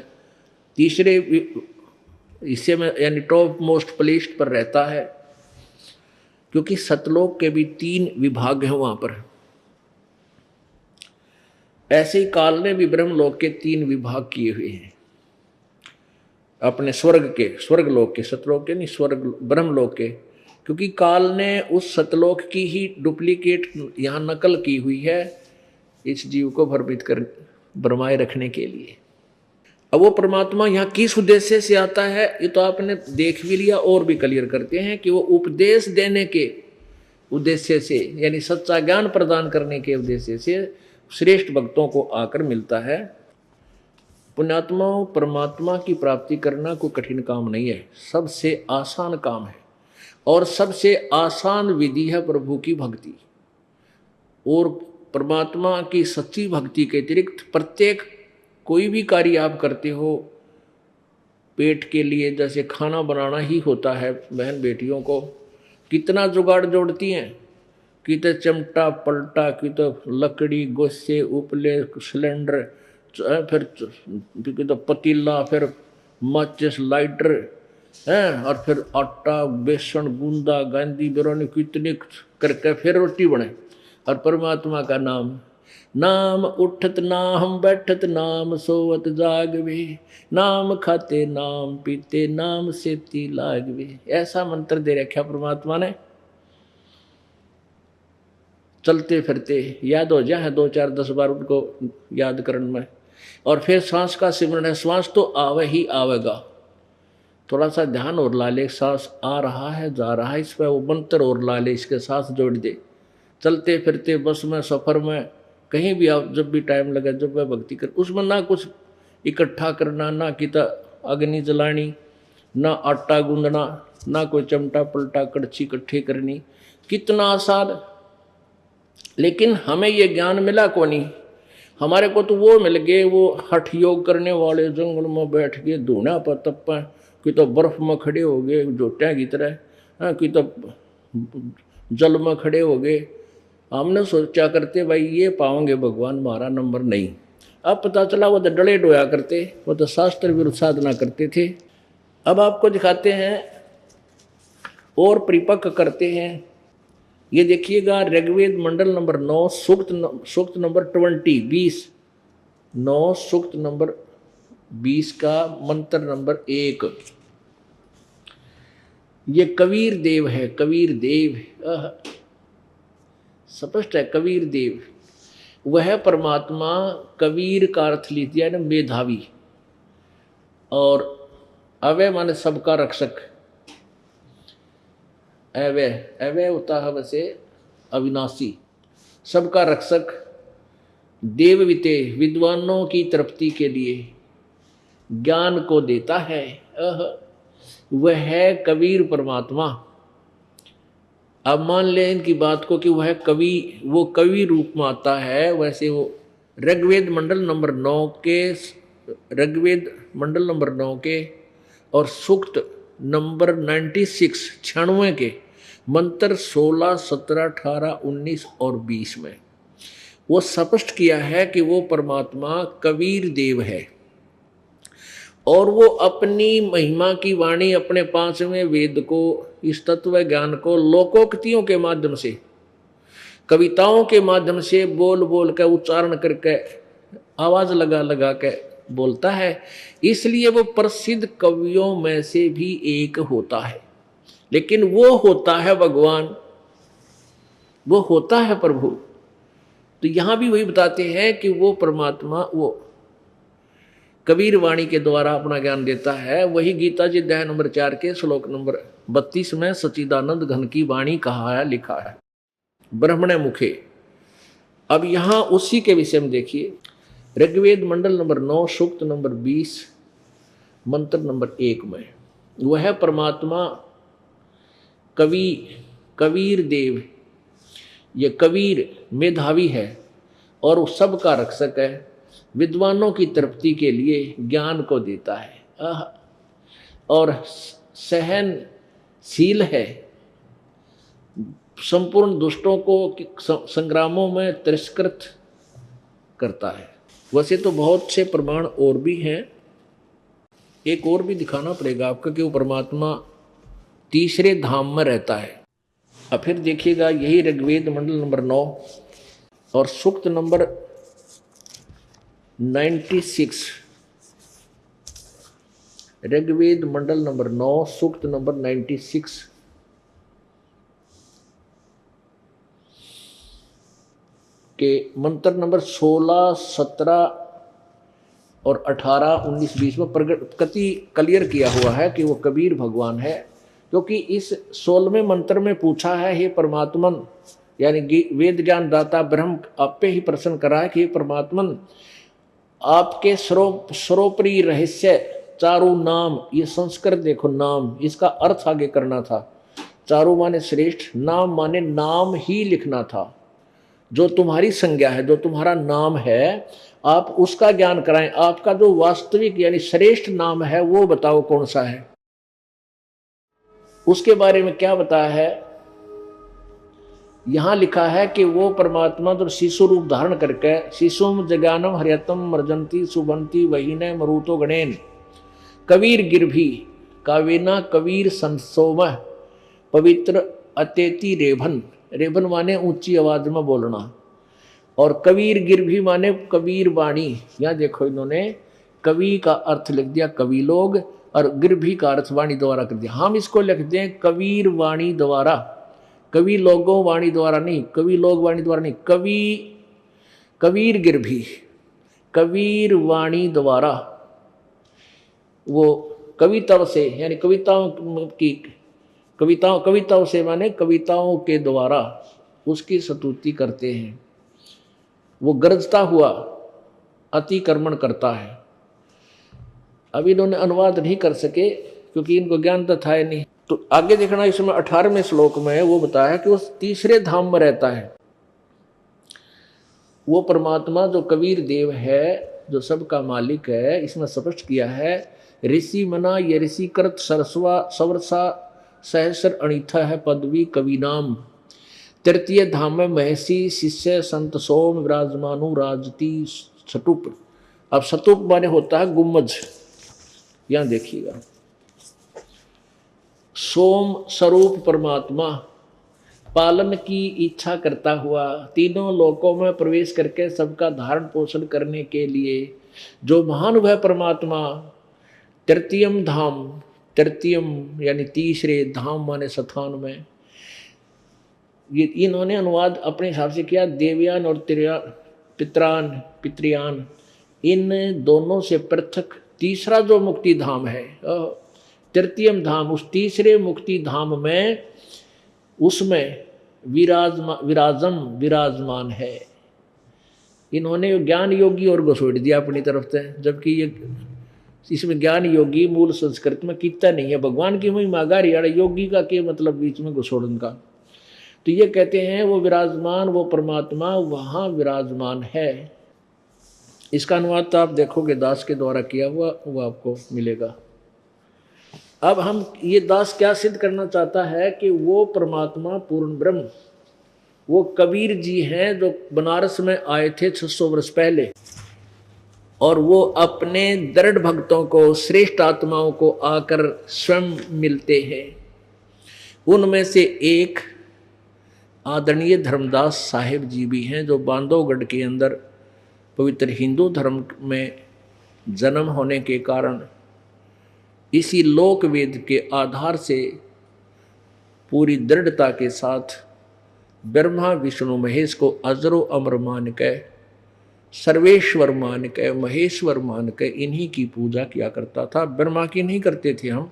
[SPEAKER 2] 3रे हिस्से में यानी टॉप मोस्ट प्लेस्ड पर रहता है, क्योंकि सतलोक के भी 3 विभाग हैं वहां पर। ऐसे ही काल ने भी ब्रह्मलोक के 3 विभाग किए हुए हैं अपने स्वर्गलोक के, सतलोक के नहीं, स्वर्ग ब्रह्मलोक के, क्योंकि काल ने उस सतलोक की ही डुप्लीकेट यहाँ नकल की हुई है इस जीव को भ्रमित कर भरमाए रखने के लिए। अब वो परमात्मा यहाँ किस उद्देश्य से आता है ये तो आपने देख भी लिया, और भी क्लियर करते हैं कि वो उपदेश देने के उद्देश्य से, यानी सच्चा ज्ञान प्रदान करने के उद्देश्य से श्रेष्ठ भक्तों को आकर मिलता है। पुण्यात्माओं, परमात्मा की प्राप्ति करना कोई कठिन काम नहीं है, सबसे आसान काम है, और सबसे आसान विधि है प्रभु की भक्ति। और परमात्मा की सच्ची भक्ति के अतिरिक्त प्रत्येक कोई भी कार्य आप करते हो पेट के लिए, जैसे खाना बनाना ही होता है, बहन बेटियों को कितना जुगाड़ जोड़ती हैं, कि तो चिमटा पलटा, कि तो लकड़ी गोसे उपले सिलेंडर, फिर तो पतीला, फिर माचिस लाइटर है, और फिर आटा बेसन गूंदा गांधी बिरौनी कितने करके फिर रोटी बने। और परमात्मा का नाम उठत नाम बैठत नाम सोवत जागवे, नाम खाते नाम पीते नाम सेती लागवे। ऐसा मंत्र दे रखा परमात्मा ने, चलते फिरते याद हो जाए 2 4 10 बार उनको याद करने में। और फिर सांस का सिमरण है, श्वास तो आवे ही आवेगा, थोड़ा सा ध्यान और ला ले, सांस आ रहा है जा रहा है, इस पर वो मंत्र और ला ले, इसके साथ जोड़ दे। चलते फिरते बस में, सफ़र में, कहीं भी आप जब भी टाइम लगे, जब वह भक्ति कर, उसमें ना कुछ इकट्ठा करना, ना किता अग्नि जलानी, ना आटा गूंदना, ना कोई चमटा पलटा कड़छी इकट्ठी करनी, कितना आसान। लेकिन हमें ये ज्ञान मिला को नहीं, हमारे को तो वो मिल गए वो हठ योग करने वाले, जंगल में बैठ के धूना पर तप्पा, कि तो बर्फ में खड़े हो गए जोटियाँ की तरह, कि तो जल में खड़े हो गए। हमने सोचा करते भाई ये पाओगे भगवान, हमारा नंबर नहीं। अब पता चला वो तो डले डोया करते, वो तो शास्त्र विरुद्ध साधना करते थे। अब आपको दिखाते हैं और परिपक्व करते हैं। ये देखिएगा ऋग्वेद मंडल नंबर 9 सूक्त नंबर 20 9 सूक्त नंबर 20 का मंत्र नंबर 1। ये कबीर देव है, कबीर देव स्पष्ट है। कबीर देव वह परमात्मा, कबीर का अर्थ लीजिए ना मेधावी, और अवय माने सबका रक्षक। अवय अवय होता है वैसे अविनाशी, सबका रक्षक। देवविते विद्वानों की तृप्ति के लिए ज्ञान को देता है, वह है कबीर परमात्मा। अब मान लें इनकी बात को कि वह कवि, वो कवि रूप में आता है। वैसे वो ऋग्वेद मंडल नंबर 9 के और सूक्त नंबर 96 के मंत्र 16, 17, 18, 19 और 20 में वो स्पष्ट किया है कि वो परमात्मा कबीर देव है, और वो अपनी महिमा की वाणी अपने 5वें वेद को, इस तत्व ज्ञान को लोकोक्तियों के माध्यम से, कविताओं के माध्यम से बोल बोल कर, उच्चारण करके, आवाज लगा लगा के बोलता है। इसलिए वो प्रसिद्ध कवियों में से भी एक होता है। लेकिन वो होता है भगवान, वो होता है प्रभु। तो यहां भी वही बताते हैं कि वो परमात्मा वो कबीर वाणी के द्वारा अपना ज्ञान देता है। वही गीता जी अध्याय नंबर 4 के श्लोक नंबर 32 में सच्चिदानंद घन की वाणी कहा है, लिखा है ब्रह्मणे मुखे। अब यहां उसी के विषय में देखिए ऋग्वेद मंडल नंबर 9 सूक्त नंबर 20 मंत्र नंबर 1 में वह परमात्मा कबीर देव, ये कबीर मेधावी है और वो सबका रक्षक है, विद्वानों की तृप्ति के लिए ज्ञान को देता है, और सहनशील है, संपूर्ण दुष्टों को संग्रामों में तिरस्कृत करता है। वैसे तो बहुत से प्रमाण और भी हैं, एक और भी दिखाना पड़ेगा आपका कि वो परमात्मा तीसरे धाम में रहता है। अब फिर देखिएगा यही ऋग्वेद मंडल नंबर 9 और सूक्त नंबर 96, ऋग्वेद मंडल नंबर 9 सूक्त नंबर 96 के मंत्र नंबर 16, 17 और 18, 19, 20 में प्रगति क्लियर किया हुआ है कि वो कबीर भगवान है। क्योंकि इस 16वें मंत्र में पूछा है, हे परमात्मन, यानी वेद ज्ञान दाता ब्रह्म आप पे ही प्रश्न करा है कि हे परमात्मन, आपके सर्वोपरि रहस्य चारु नाम, ये संस्कृत देखो नाम, इसका अर्थ आगे करना था। चारु माने श्रेष्ठ, नाम माने नाम ही लिखना था। जो तुम्हारी संज्ञा है, जो तुम्हारा नाम है, आप उसका ज्ञान कराएं। आपका जो वास्तविक यानी श्रेष्ठ नाम है वो बताओ कौन सा है। उसके बारे में क्या बताया है, यहां लिखा है कि वो परमात्मा जो शिशु रूप धारण करके, शिशुम जगानम हरियतम मर्जंती सुबंती वहीने मरुतो गणेन कबीर गिरभी कावेना कबीर संसोम पवित्र अतेति रेभन, रेभन माने ऊंची आवाज में बोलना, और कबीर गिरभी माने कबीर वाणी। यहां देखो इन्होंने कवि का अर्थ लिख दिया कवि लोग, और गिरभी का अर्थ वाणी द्वारा कर दिया। हम इसको लिख दें कबीर वाणी द्वारा, कवि लोगों वाणी द्वारा नहीं, कवि लोग वाणी द्वारा नहीं, कबीर गिरभी कबीर वाणी द्वारा, वो कविता से यानी कविताओं से माने कविताओं के द्वारा उसकी स्तुति करते हैं। वो गरजता हुआ अतिक्रमण करता है। अभी इन्होंने अनुवाद नहीं कर सके क्योंकि इनको ज्ञान तो था नहीं। तो आगे देखना, इसमें 18वें श्लोक में वो बताया कि वो तीसरे धाम में रहता है। वो परमात्मा जो कबीर देव है, जो सबका मालिक है, इसमें स्पष्ट किया है ऋषि मना ये ऋषि कृत सरस्वा सवरसा सहस्र अणिथा है पदवी कवि नाम। तृतीय धाम में महसी शिष्य संत सोम विराजमानु राजती सटुप। अब सटुप माने होता है गुम्बज। यहां देखिएगा, सोम स्वरूप परमात्मा पालन की इच्छा करता हुआ तीनों लोकों में प्रवेश करके सबका धारण पोषण करने के लिए जो महान वह परमात्मा तृतीयम धाम, तृतीयम यानी तीसरे धाम माने स्थान में, ये इन्होंने अनुवाद अपने हिसाब से किया देवयान और पितृयान, इन दोनों से पृथक तीसरा जो मुक्ति धाम है तृतीयम धाम, उस तीसरे मुक्ति धाम में उसमें विराजमान है। इन्होंने ज्ञान योगी और घुसोड़ दिया अपनी तरफ से, जबकि ये इसमें ज्ञान योगी मूल संस्कृत में कितना नहीं है। भगवान की महिमा गा रही है, योगी का क्या मतलब बीच में घुसोड़न का। तो ये कहते हैं वो विराजमान, वो परमात्मा वहाँ विराजमान है। इसका अनुवाद तो आप देखोगे दास के द्वारा किया हुआ, वो आपको मिलेगा। अब हम ये दास क्या सिद्ध करना चाहता है कि वो परमात्मा पूर्ण ब्रह्म, वो कबीर जी हैं जो बनारस में आए थे 600 वर्ष पहले, और वो अपने दृढ़ भक्तों को, श्रेष्ठ आत्माओं को आकर स्वयं मिलते हैं। उनमें से एक आदरणीय धर्मदास साहिब जी भी हैं, जो बांधवगढ़ के अंदर पवित्र हिंदू धर्म में जन्म होने के कारण इसी लोक वेद के आधार से पूरी दृढ़ता के साथ ब्रह्मा विष्णु महेश को अजरो अमर मान के, सर्वेश्वर मान के, महेश्वर मान के इन्हीं की पूजा किया करता था। ब्रह्मा की नहीं करते थे हम,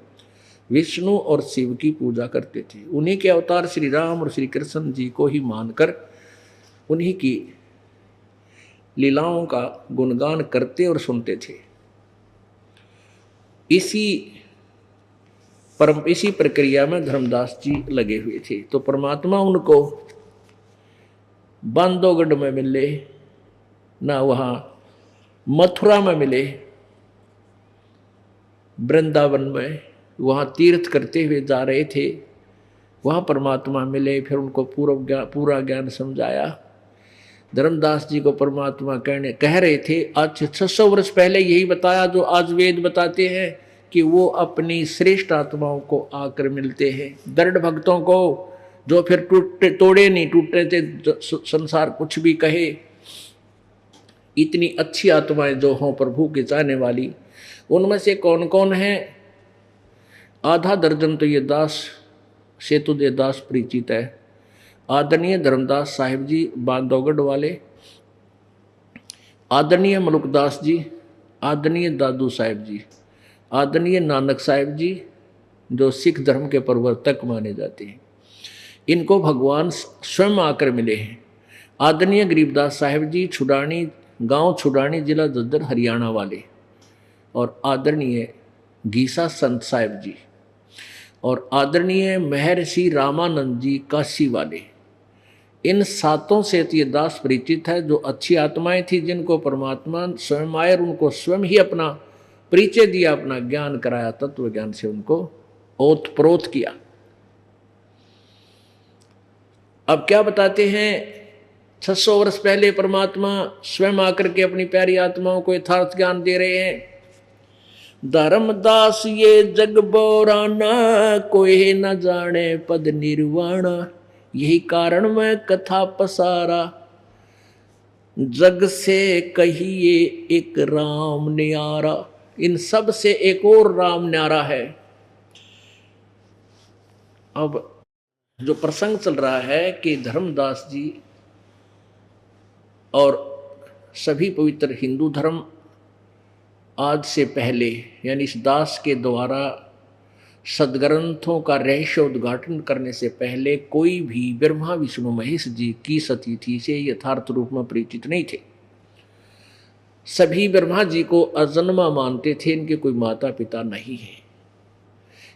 [SPEAKER 2] विष्णु और शिव की पूजा करते थे। उन्हीं के अवतार श्री राम और श्री कृष्ण जी को ही मानकर उन्हीं की लीलाओं का गुणगान करते और सुनते थे। इसी प्रक्रिया में धर्मदास जी लगे हुए थे। तो परमात्मा उनको बांधवगढ़ में मिले, ना वहाँ मथुरा में मिले, वृंदावन में वहाँ तीर्थ करते हुए जा रहे थे, वहाँ परमात्मा मिले। फिर उनको पूरा ज्ञान समझाया। धर्मदास जी को परमात्मा कह रहे थे आज 600 वर्ष पहले यही बताया जो आज वेद बताते हैं कि वो अपनी श्रेष्ठ आत्माओं को आकर मिलते हैं, दृढ़ भक्तों को, जो फिर तोड़े नहीं, टूटे थे संसार कुछ भी कहे। इतनी अच्छी आत्माएं जो हों प्रभु के चाहने वाली, उनमें से कौन कौन है? आधा दर्जन तो ये दास सेतुदेव दास परिचित है। आदरणीय धर्मदास साहिब जी बांधवगढ़ वाले, आदरणीय मलुकदास जी, आदरणीय दादू साहिब जी, आदरणीय नानक साहिब जी जो सिख धर्म के प्रवर्तक माने जाते हैं, इनको भगवान स्वयं आकर मिले हैं। आदरणीय गरीबदास साहिब जी छुडानी, गांव छुडानी, जिला जज्जर, हरियाणा वाले, और आदरणीय गीसा संत साहिब जी, और आदरणीय महर्षि रामानंद जी काशी वाले। इन सातों से ये दास परिचित है जो अच्छी आत्माएं थी, जिनको परमात्मा स्वयं आए और उनको स्वयं ही अपना परिचय दिया, अपना ज्ञान कराया, तत्व ज्ञान से उनको ओतप्रोत किया। अब क्या बताते हैं? 600 वर्ष पहले परमात्मा स्वयं आकर के अपनी प्यारी आत्माओं को यथार्थ ज्ञान दे रहे हैं। धर्मदास ये जग बोराना, कोई न जाने पद निर्वाणा, यही कारण मैं कथा पसारा, जग से कहिए एक राम न्यारा। इन सब से एक और राम न्यारा है। अब जो प्रसंग चल रहा है कि धर्मदास जी और सभी पवित्र हिंदू धर्म आज से पहले, यानी इस दास के द्वारा सदग्रंथों का रहस्य उद्घाटन करने से पहले कोई भी ब्रह्मा विष्णु महेश जी की सतिथि से यथार्थ रूप में परिचित नहीं थे। सभी ब्रह्मा जी को अजन्मा मानते थे, इनके कोई माता पिता नहीं है।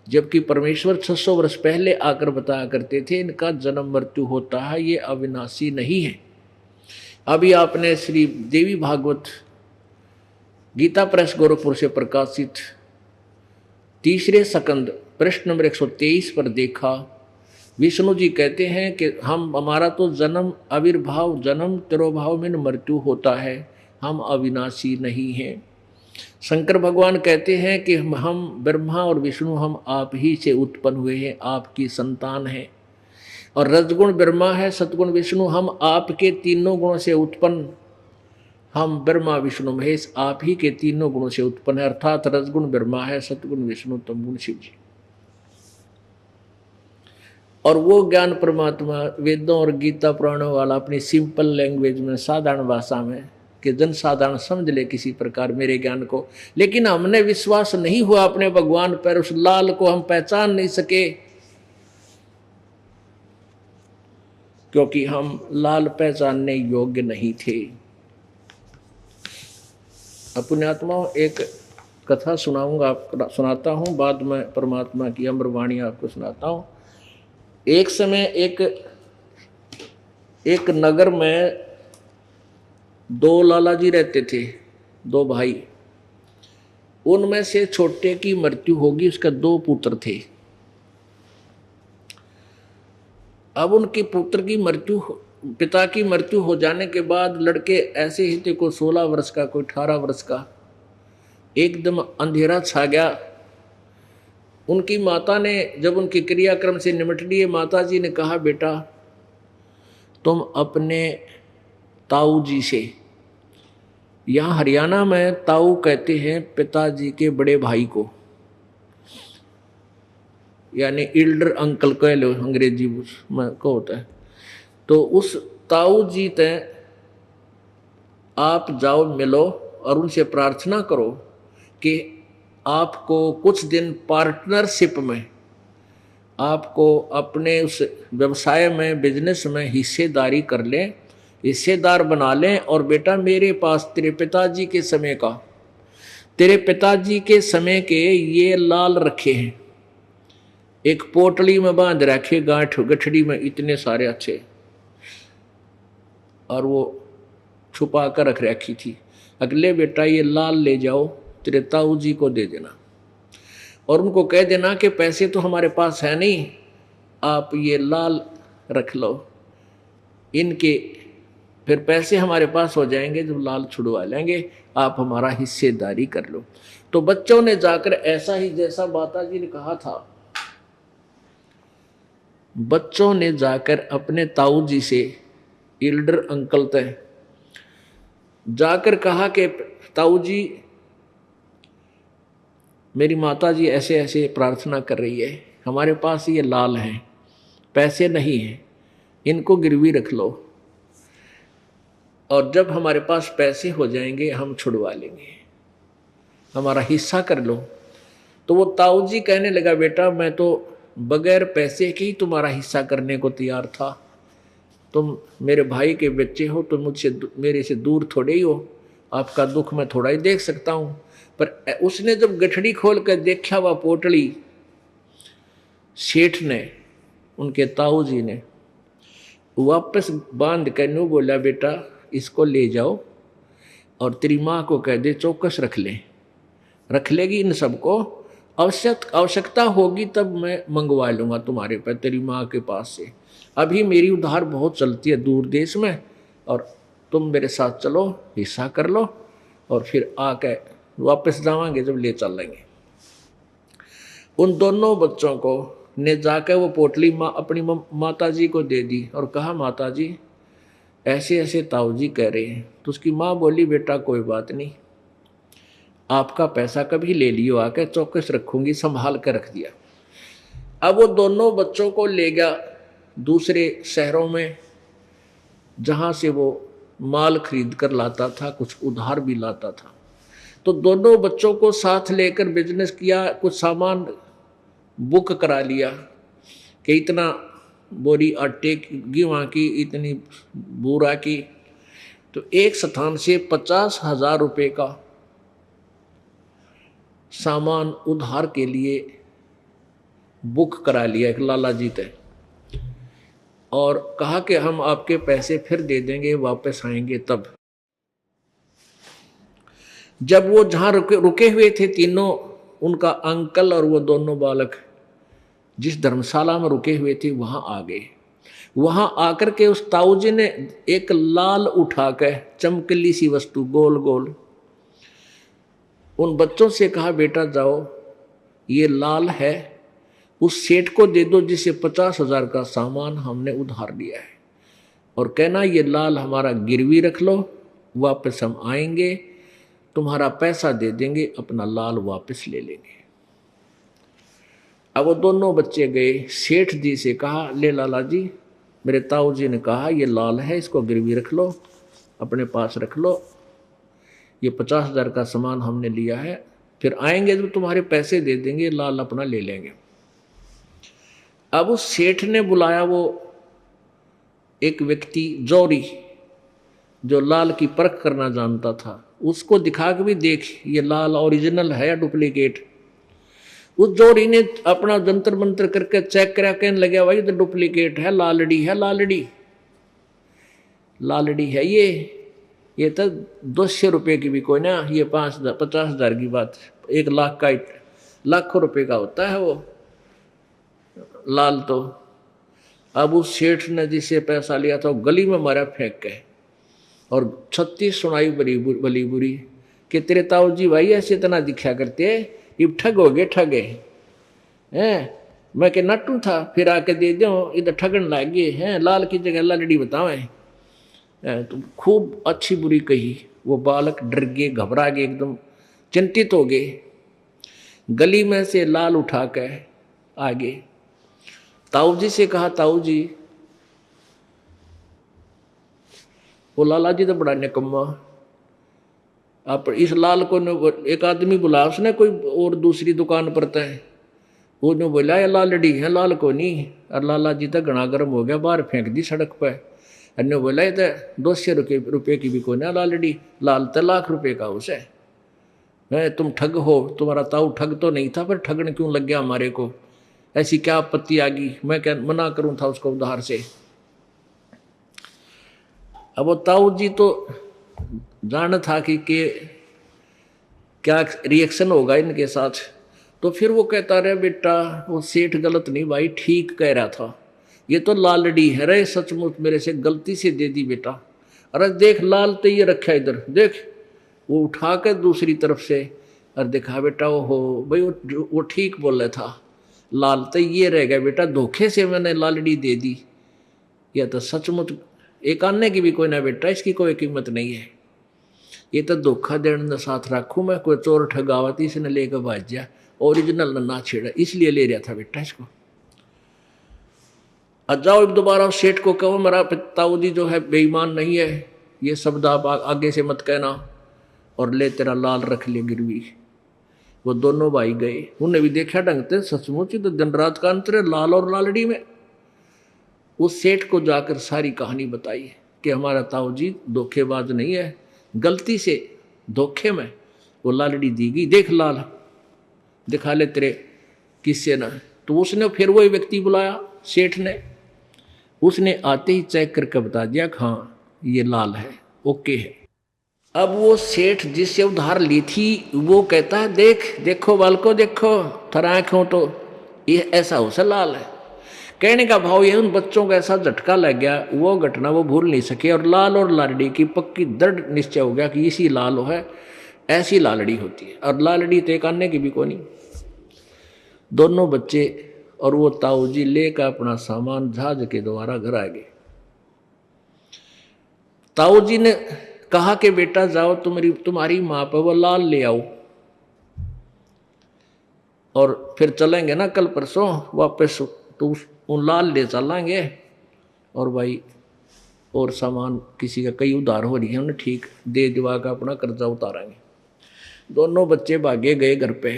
[SPEAKER 2] जबकि परमेश्वर 600 वर्ष पहले आकर बताया करते थे इनका जन्म मृत्यु होता है, ये अविनाशी नहीं है। अभी आपने श्री देवी भागवत गीता प्रेस गोरखपुर से प्रकाशित तीसरे स्कंद प्रश्न नंबर 123 पर देखा, विष्णु जी कहते हैं कि हमारा तो जन्म आविर्भाव जन्म तिरोभाव में मृत्यु होता है, हम अविनाशी नहीं हैं। शंकर भगवान कहते हैं कि हम ब्रह्मा और विष्णु हम आप ही से उत्पन्न हुए हैं, आपकी संतान हैं। और रजगुण ब्रह्मा है, सतगुण विष्णु, हम आपके तीनों गुणों से उत्पन्न, हम ब्रह्मा विष्णु महेश आप ही के तीनों गुणों से उत्पन्न है, अर्थात रजगुण ब्रह्मा है, सतगुण विष्णु, तमगुण शिव जी। और वो ज्ञान परमात्मा वेदों और गीता पुराणों वाला अपनी सिंपल लैंग्वेज में, साधारण भाषा में, कि जन साधारण समझ ले किसी प्रकार मेरे ज्ञान को। लेकिन हमने विश्वास नहीं हुआ अपने भगवान पर, उस लाल को हम पहचान नहीं सके, क्योंकि हम लाल पहचानने योग्य नहीं थे। अपने आत्मा एक कथा सुनाऊंगा, सुनाता हूँ, बाद में परमात्मा की अमर वाणी आपको सुनाता हूँ। एक समय एक नगर में दो लाला जी रहते थे, दो भाई। उनमें से छोटे की मृत्यु होगी, उसके दो पुत्र थे। अब उनके पुत्र की मृत्यु, पिता की मृत्यु हो जाने के बाद लड़के ऐसे ही थे, कोई 16 वर्ष का, कोई 18 वर्ष का। एकदम अंधेरा छा गया। उनकी माता ने जब उनके क्रियाक्रम से निमट लिए, माता जी ने कहा, बेटा तुम अपने ताऊ जी से, यहाँ हरियाणा में ताऊ कहते हैं पिताजी के बड़े भाई को, यानी एल्डर अंकल कह लो अंग्रेजी में को होता है। तो उस ताऊ जी ते आप जाओ, मिलो और उनसे प्रार्थना करो कि आपको कुछ दिन पार्टनरशिप में, आपको अपने उस व्यवसाय में, बिजनेस में हिस्सेदारी कर लें, हिस्सेदार बना लें। और बेटा मेरे पास तेरे पिताजी के समय का, तेरे पिताजी के समय के ये लाल रखे हैं, एक पोटली में बांध रखे, गांठ गठड़ी में इतने सारे अच्छे, और वो छुपा कर रख रखी थी। अगले बेटा ये लाल ले जाओ, तेरे ताऊ जी को दे देना और उनको कह देना कि पैसे तो हमारे पास है नहीं, आप ये लाल रख लो, इनके फिर पैसे हमारे पास हो जाएंगे, जब लाल छुड़वा लेंगे आप हमारा हिस्सेदारी कर लो। तो बच्चों ने जाकर ऐसा ही जैसा माता जी ने कहा था, बच्चों ने जाकर अपने ताऊ जी से, एल्डर अंकल तय जाकर कहा कि ताऊ जी मेरी माता जी ऐसे ऐसे प्रार्थना कर रही है, हमारे पास ये लाल हैं, पैसे नहीं हैं, इनको गिरवी रख लो और जब हमारे पास पैसे हो जाएंगे हम छुड़वा लेंगे, हमारा हिस्सा कर लो। तो वो ताऊ जी कहने लगा, बेटा मैं तो बगैर पैसे के ही तुम्हारा हिस्सा करने को तैयार था, तुम मेरे भाई के बच्चे हो, तुम मुझसे मेरे से दूर थोड़े ही हो, आपका दुख मैं थोड़ा ही देख सकता हूँ। पर उसने जब गठड़ी खोल कर देखा वह पोटली, सेठ ने, उनके ताऊ जी ने वापस बांध कर नो बोला, बेटा इसको ले जाओ और तेरी माँ को कह दे चौकस रख ले, रख लेगी इन सबको, आवश्यकता होगी तब मैं मंगवा लूँगा तुम्हारे पर, तेरी माँ के पास से। अभी मेरी उधार बहुत चलती है दूर देश में, और तुम मेरे साथ चलो, हिस्सा कर लो और फिर आके वापस जावांगे जब ले चल लेंगे। उन दोनों बच्चों को ने जाकर वो पोटली अपनी माता जी को दे दी और कहा, माता जी ऐसे ऐसे ताऊ जी कह रहे हैं। तो उसकी माँ बोली, बेटा कोई बात नहीं, आपका पैसा कभी ले लियो, आके चौकस रखूंगी, संभाल कर रख दिया। अब वो दोनों बच्चों को ले गया दूसरे शहरों में, जहाँ से वो माल खरीद कर लाता था, कुछ उधार भी लाता था। तो दोनों बच्चों को साथ लेकर बिजनेस किया, कुछ सामान बुक करा लिया कि इतना बोरी आटे की, गेहूं की, इतनी बूरा की। तो एक स्थान से 50,000 रुपये का सामान उधार के लिए बुक करा लिया एक लाला जी ने, और कहा कि हम आपके पैसे फिर दे देंगे, वापस आएंगे तब। जब वो जहाँ रुके हुए थे तीनों, उनका अंकल और वो दोनों बालक जिस धर्मशाला में रुके हुए थे वहां आ गए। वहां आकर के उस ताऊ जी ने एक लाल उठा कर, चमकली सी वस्तु गोल गोल, उन बच्चों से कहा बेटा जाओ ये लाल है, उस सेठ को दे दो जिसे 50,000 का सामान हमने उधार लिया है, और कहना ये लाल हमारा गिरवी रख लो, वापस हम आएंगे तुम्हारा पैसा दे देंगे, अपना लाल वापस ले लेंगे। अब वो दोनों बच्चे गए, सेठ जी से कहा ले लाला जी, मेरे ताऊ जी ने कहा ये लाल है, इसको गिरवी रख लो, अपने पास रख लो, ये 50,000 का सामान हमने लिया है, फिर आएंगे तो तुम्हारे पैसे दे देंगे, लाल अपना ले लेंगे। अब उस सेठ ने बुलाया वो एक व्यक्ति जौहरी जो लाल की परख करना जानता था, उसको दिखा के भी देख ये लाल ओरिजिनल है या डुप्लीकेट। उस जौहरी ने अपना जंतर मंतर करके चेक करा, कहने लगा भाई तो डुप्लीकेट है, लालड़ी है, लालड़ी लालड़ी है ये तो 200 रुपये की भी कोई ना, ये 50,000 की बात, 1 लाख का, लाखों रुपए का होता है वो लाल तो। अब उस सेठ ने जिसे पैसा लिया था वो गली में मारा फेंक के, और 36 सुनाई बली बुरी कि तेरे ताऊ जी भाई ऐसे इतना दिखा करते, ये ठग हो गए, ठगे हैं, मैं के नट्टू था, फिर आके दे दो, इधर ठगन लग गए हैं, लाल की जगह लालड़ी बतावे। तो खूब अच्छी बुरी कही, वो बालक डर गए, घबरा गए, एकदम चिंतित हो गए। गली में से लाल उठा के आगे ताऊ जी से कहा, ताऊ जी वो लाला जी तो बड़ा निकम्मा, आप इस लाल को एक आदमी बुला, उसने कोई और दूसरी दुकान पर है, वो ने बोला ये लालड़ी है, लाल को नहीं। और लाला जी तो घना गर्म हो गया, बाहर फेंक दी सड़क पर। अन्य बोला ये तो 200 रुपये की भी कोई ना लालड़ी, लाल तो लाख रुपए का उसे है, तुम ठग हो, तुम्हारा ताऊ ठग तो नहीं था, पर ठगन क्यों लग गया हमारे को, ऐसी क्या आपत्ति आ गई, मैं क्या मना करूं था उसको उधार से। अब वो ताऊ जी तो जान था कि क्या रिएक्शन होगा इनके साथ, तो फिर वो कहता रहे बेटा वो सेठ गलत नहीं भाई, ठीक कह रहा था, ये तो लालड़ी है रे, सचमुच मेरे से गलती से दे दी बेटा। अरे देख लाल तो ये रखा इधर देख, वो उठा कर दूसरी तरफ से और देखा बेटा वो हो भाई वो ठीक बोल रहा था, लाल तो ये रह गया बेटा, धोखे से मैंने लालड़ी दे दी, यह तो सचमुच एक आने की भी कोई ना बेटा, इसकी कोई कीमत नहीं है, ये तो धोखा देने साथ रखूँ मैं, कोई चोर ठगावत इसने लेकर भाज जा, ओरिजिनल ना छेड़ा, इसलिए ले रहा था बेटा इसको। जाओ दोबारा सेठ को कहो मेरा ताऊ जी जो है बेईमान नहीं है, ये शब्द आप आगे से मत कहना, और ले तेरा लाल रख ले गिरवी। वो दोनों भाई गए, उन्हें भी देखा ढंग से, सचमुच ही तो दिन रात का अंतर है लाल और लालड़ी में। उस सेठ को जाकर सारी कहानी बताई कि हमारा ताऊ जी धोखेबाज नहीं है, गलती से धोखे में वो लालड़ी दी गई, देख लाल दिखा ले तेरे किससे ना। तो उसने फिर वही व्यक्ति बुलाया सेठ ने, उसने आते ही चेक करके बता दिया कि हाँ ये लाल है, ओके है। अब वो सेठ जिससे उधार ली थी वो कहता है देखो बालको देखो, थरा आँखों तो ये ऐसा हो सा लाल है। कहने का भाव ये उन बच्चों का ऐसा झटका लग गया, वो घटना वो भूल नहीं सके, और लाल और लालड़ी की पक्की दृढ़ निश्चय हो गया कि इसी लाल है, ऐसी लालड़ी होती है, और लालड़ी तो एक आने की भी कोई नहीं। दोनों बच्चे और वो ताऊ जी लेकर अपना सामान जहाज के द्वारा घर आ गए। ताऊ जी ने कहा कि बेटा जाओ तुम्हारी माँ पर वो लाल ले आओ, और फिर चलेंगे ना कल परसों वापस, तो उन लाल ले चलेंगे, और भाई और सामान किसी का कई उधार हो रही है उन्हें ठीक दे दिवा का अपना कर्जा उतारेंगे। दोनों बच्चे भागे गए घर पे,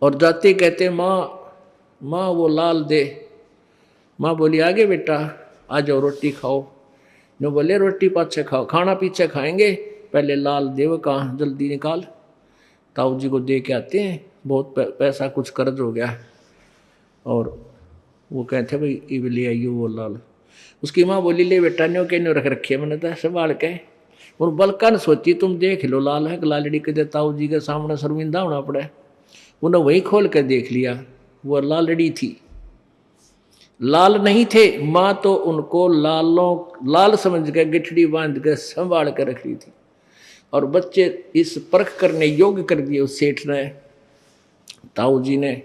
[SPEAKER 2] और जाते कहते माँ वो लाल दे। माँ बोली आगे बेटा आ जाओ रोटी खाओ। जो बोले रोटी पाछे खाओ, खाना पीछे खाएंगे, पहले लाल दे, वो कहाँ जल्दी निकाल। ताऊ जी को दे के आते हैं, बहुत पैसा कुछ कर्ज हो गया, और वो कहते भाई ये ले आइयो वो लाल। उसकी माँ बोली ले बेटा न्यो के न्यो रख रखे मैंने तो संभाल के, और बलका न सोची तुम देख लो लाल है लालड़ी के, ताऊ जी के सामने शर्मिंदा होना पड़े। उन्हें वही खोल कर देख लिया, वो लालड़ी थी, लाल नहीं थे। माँ तो उनको लाल समझ के गिठड़ी बांध के संभाल कर रख ली थी। और बच्चे इस परख करने योग्य कर दिए उस सेठ ने, ताऊ जी ने,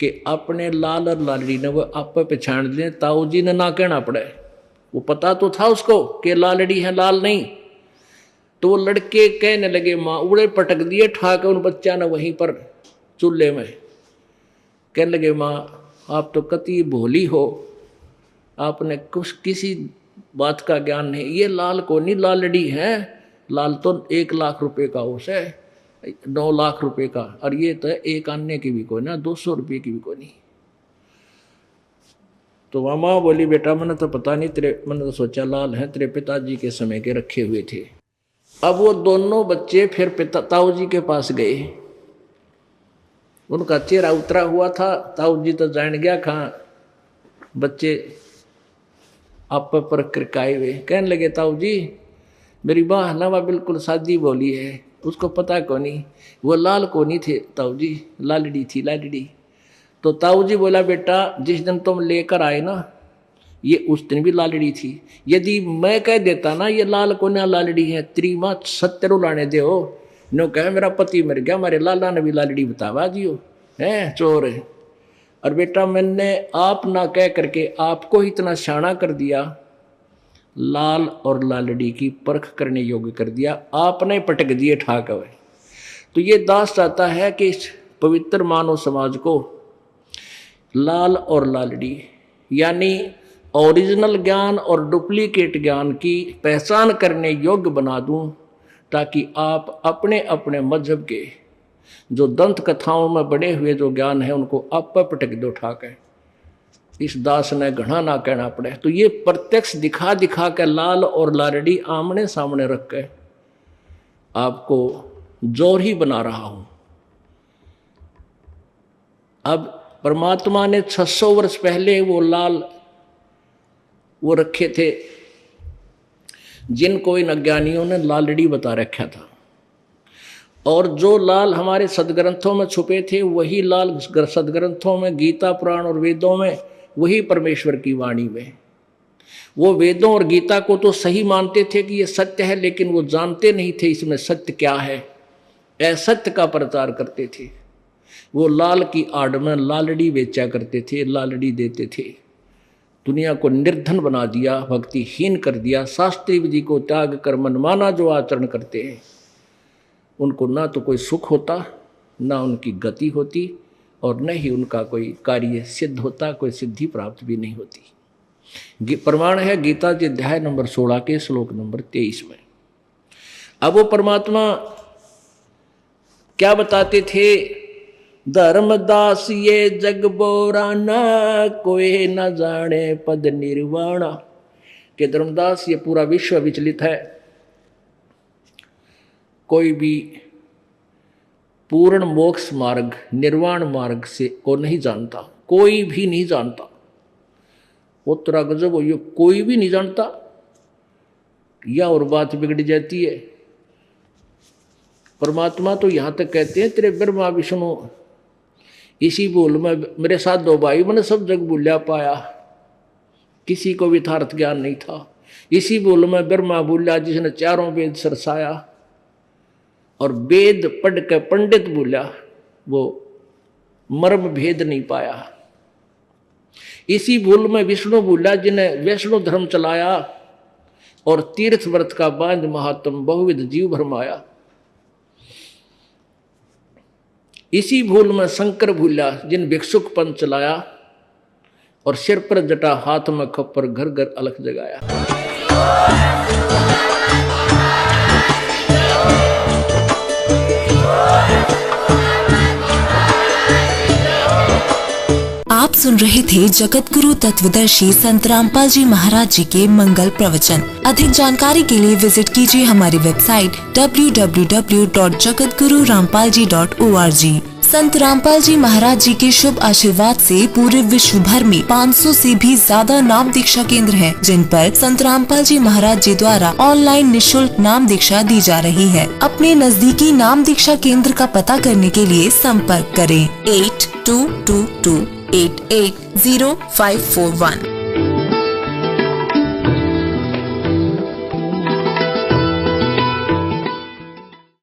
[SPEAKER 2] कि अपने लाल और लालड़ी ने वो आप पहचान लिए। ताऊ जी ने ना कहना पड़े, वो पता तो था उसको कि लालड़ी है, लाल नहीं। तो वो लड़के कहने लगे, माँ उड़े पटक दिए ठाक उन बच्चा ने वहीं पर चूल्हे में। कहने लगे, माँ आप तो कति भोली हो, आपने कुछ किसी बात का ज्ञान नहीं। ये लाल को नहीं लालड़ी है, लाल तो 1 लाख रुपए का उस है, 9 लाख रुपए का, और ये तो 1 आने की भी कोई ना, 200 रुपये की भी कोई नहीं। तो मामा बोली, बेटा मैंने तो पता नहीं, मैंने तो सोचा लाल है, तेरे पिताजी के समय के रखे हुए थे। अब वो दोनों बच्चे फिर ताऊ जी के पास गए। उनका चेहरा उतरा हुआ था, ताऊ जी तो जान गया कहाँ बच्चे आप पर करकाए हुए। कहने लगे, ताऊ जी मेरी बाह नवा बिल्कुल सादी बोली है, उसको पता को नहीं, वो लाल को नहीं थे ताऊ जी, लालड़ी थी, लालड़ी। तो ताऊ जी बोला, बेटा जिस दिन तुम लेकर आए ना, ये उस दिन भी लालड़ी थी। यदि मैं कह देता ना ये लाल को ना लालड़ी है, तेरी माँ सत्तर उलाने दे हो नो, कहे मेरा पति मर गया, हमारे लाला ने भी लालड़ी बतावा दियो है, चोर है। और बेटा मैंने आप ना कह करके आपको इतना शाना कर दिया, लाल और लालड़ी की परख करने योग्य कर दिया, आपने पटक दिए ठाक हुए। तो ये दास चाहता है कि इस पवित्र मानव समाज को लाल और लालड़ी यानी ओरिजिनल ज्ञान और डुप्लीकेट ज्ञान की पहचान करने योग्य बना दूं, ताकि आप अपने अपने मजहब के जो दंत कथाओं में बड़े हुए जो ज्ञान है उनको आप पर पटक दो ठाक है। इस दास ने घना ना कहना पड़े। तो ये प्रत्यक्ष दिखा दिखा के लाल और लालड़ी आमने सामने रख के आपको जोर ही बना रहा हूं। अब परमात्मा ने 600 वर्ष पहले वो लाल वो रखे थे, जिनको इन अज्ञानियों ने लालड़ी बता रखा था। और जो लाल हमारे सदग्रंथों में छुपे थे, वही लाल सदग्रंथों में, गीता पुराण और वेदों में, वही परमेश्वर की वाणी में। वो वेदों और गीता को तो सही मानते थे कि ये सत्य है, लेकिन वो जानते नहीं थे इसमें सत्य क्या है, असत्य का प्रचार करते थे। वो लाल की आड़ में लालड़ी बेचा करते थे, लालड़ी देते थे। दुनिया को निर्धन बना दिया, भक्तिहीन कर दिया। शास्त्रीय विधि को त्याग कर मनमाना जो आचरण करते हैं, उनको ना तो कोई सुख होता, ना उनकी गति होती, और न ही उनका कोई कार्य सिद्ध होता, कोई सिद्धि प्राप्त भी नहीं होती। प्रमाण है गीता के अध्याय नंबर 16 के श्लोक नंबर 23 में। अब वो परमात्मा क्या बताते थे, धर्मदास ये जग बोराना, कोई न जाने पद निर्वाणा। के धर्मदास ये पूरा विश्व विचलित है, कोई भी पूर्ण मोक्ष मार्ग, निर्वाण मार्ग से को नहीं जानता, कोई भी नहीं जानता। वो तेरा गजब हो, ये कोई भी नहीं जानता, या और बात बिगड़ जाती है। परमात्मा तो यहां तक कहते हैं, तेरे ब्रह्मा विष्णु इसी बोल में मेरे साथ 2 भाई, मैंने सब जग भूलिया पाया, किसी को भी यथार्थ ज्ञान नहीं था। इसी बोल में ब्रह्मा भूलिया जिसने 4 वेद सरसाया, और वेद पढ़ के पंडित भूलिया, वो मर्म भेद नहीं पाया। इसी भूल में विष्णु भूलिया जिन्हें वैष्णव धर्म चलाया, और तीर्थ व्रत का बांध महात्म बहुविध जीव भरमाया। इसी भूल में शंकर भूलिया जिन भिक्षुक पंथ चलाया, और सिर पर जटा हाथ में खप्पर घर घर अलख जगाया।
[SPEAKER 3] आप सुन रहे थे जगत गुरु तत्वदर्शी संत रामपाल जी महाराज जी के मंगल प्रवचन। अधिक जानकारी के लिए विजिट कीजिए हमारी वेबसाइट www.jagatgururampalji.org। संत रामपाल जी महाराज जी के शुभ आशीर्वाद से पूरे विश्व भर में 500 से भी ज्यादा नाम दीक्षा केंद्र हैं, जिन पर संत रामपाल जी महाराज जी द्वारा ऑनलाइन निशुल्क नाम दीक्षा दी जा रही है। अपने नजदीकी नाम दीक्षा केंद्र का पता करने के लिए संपर्क करें 8222880541।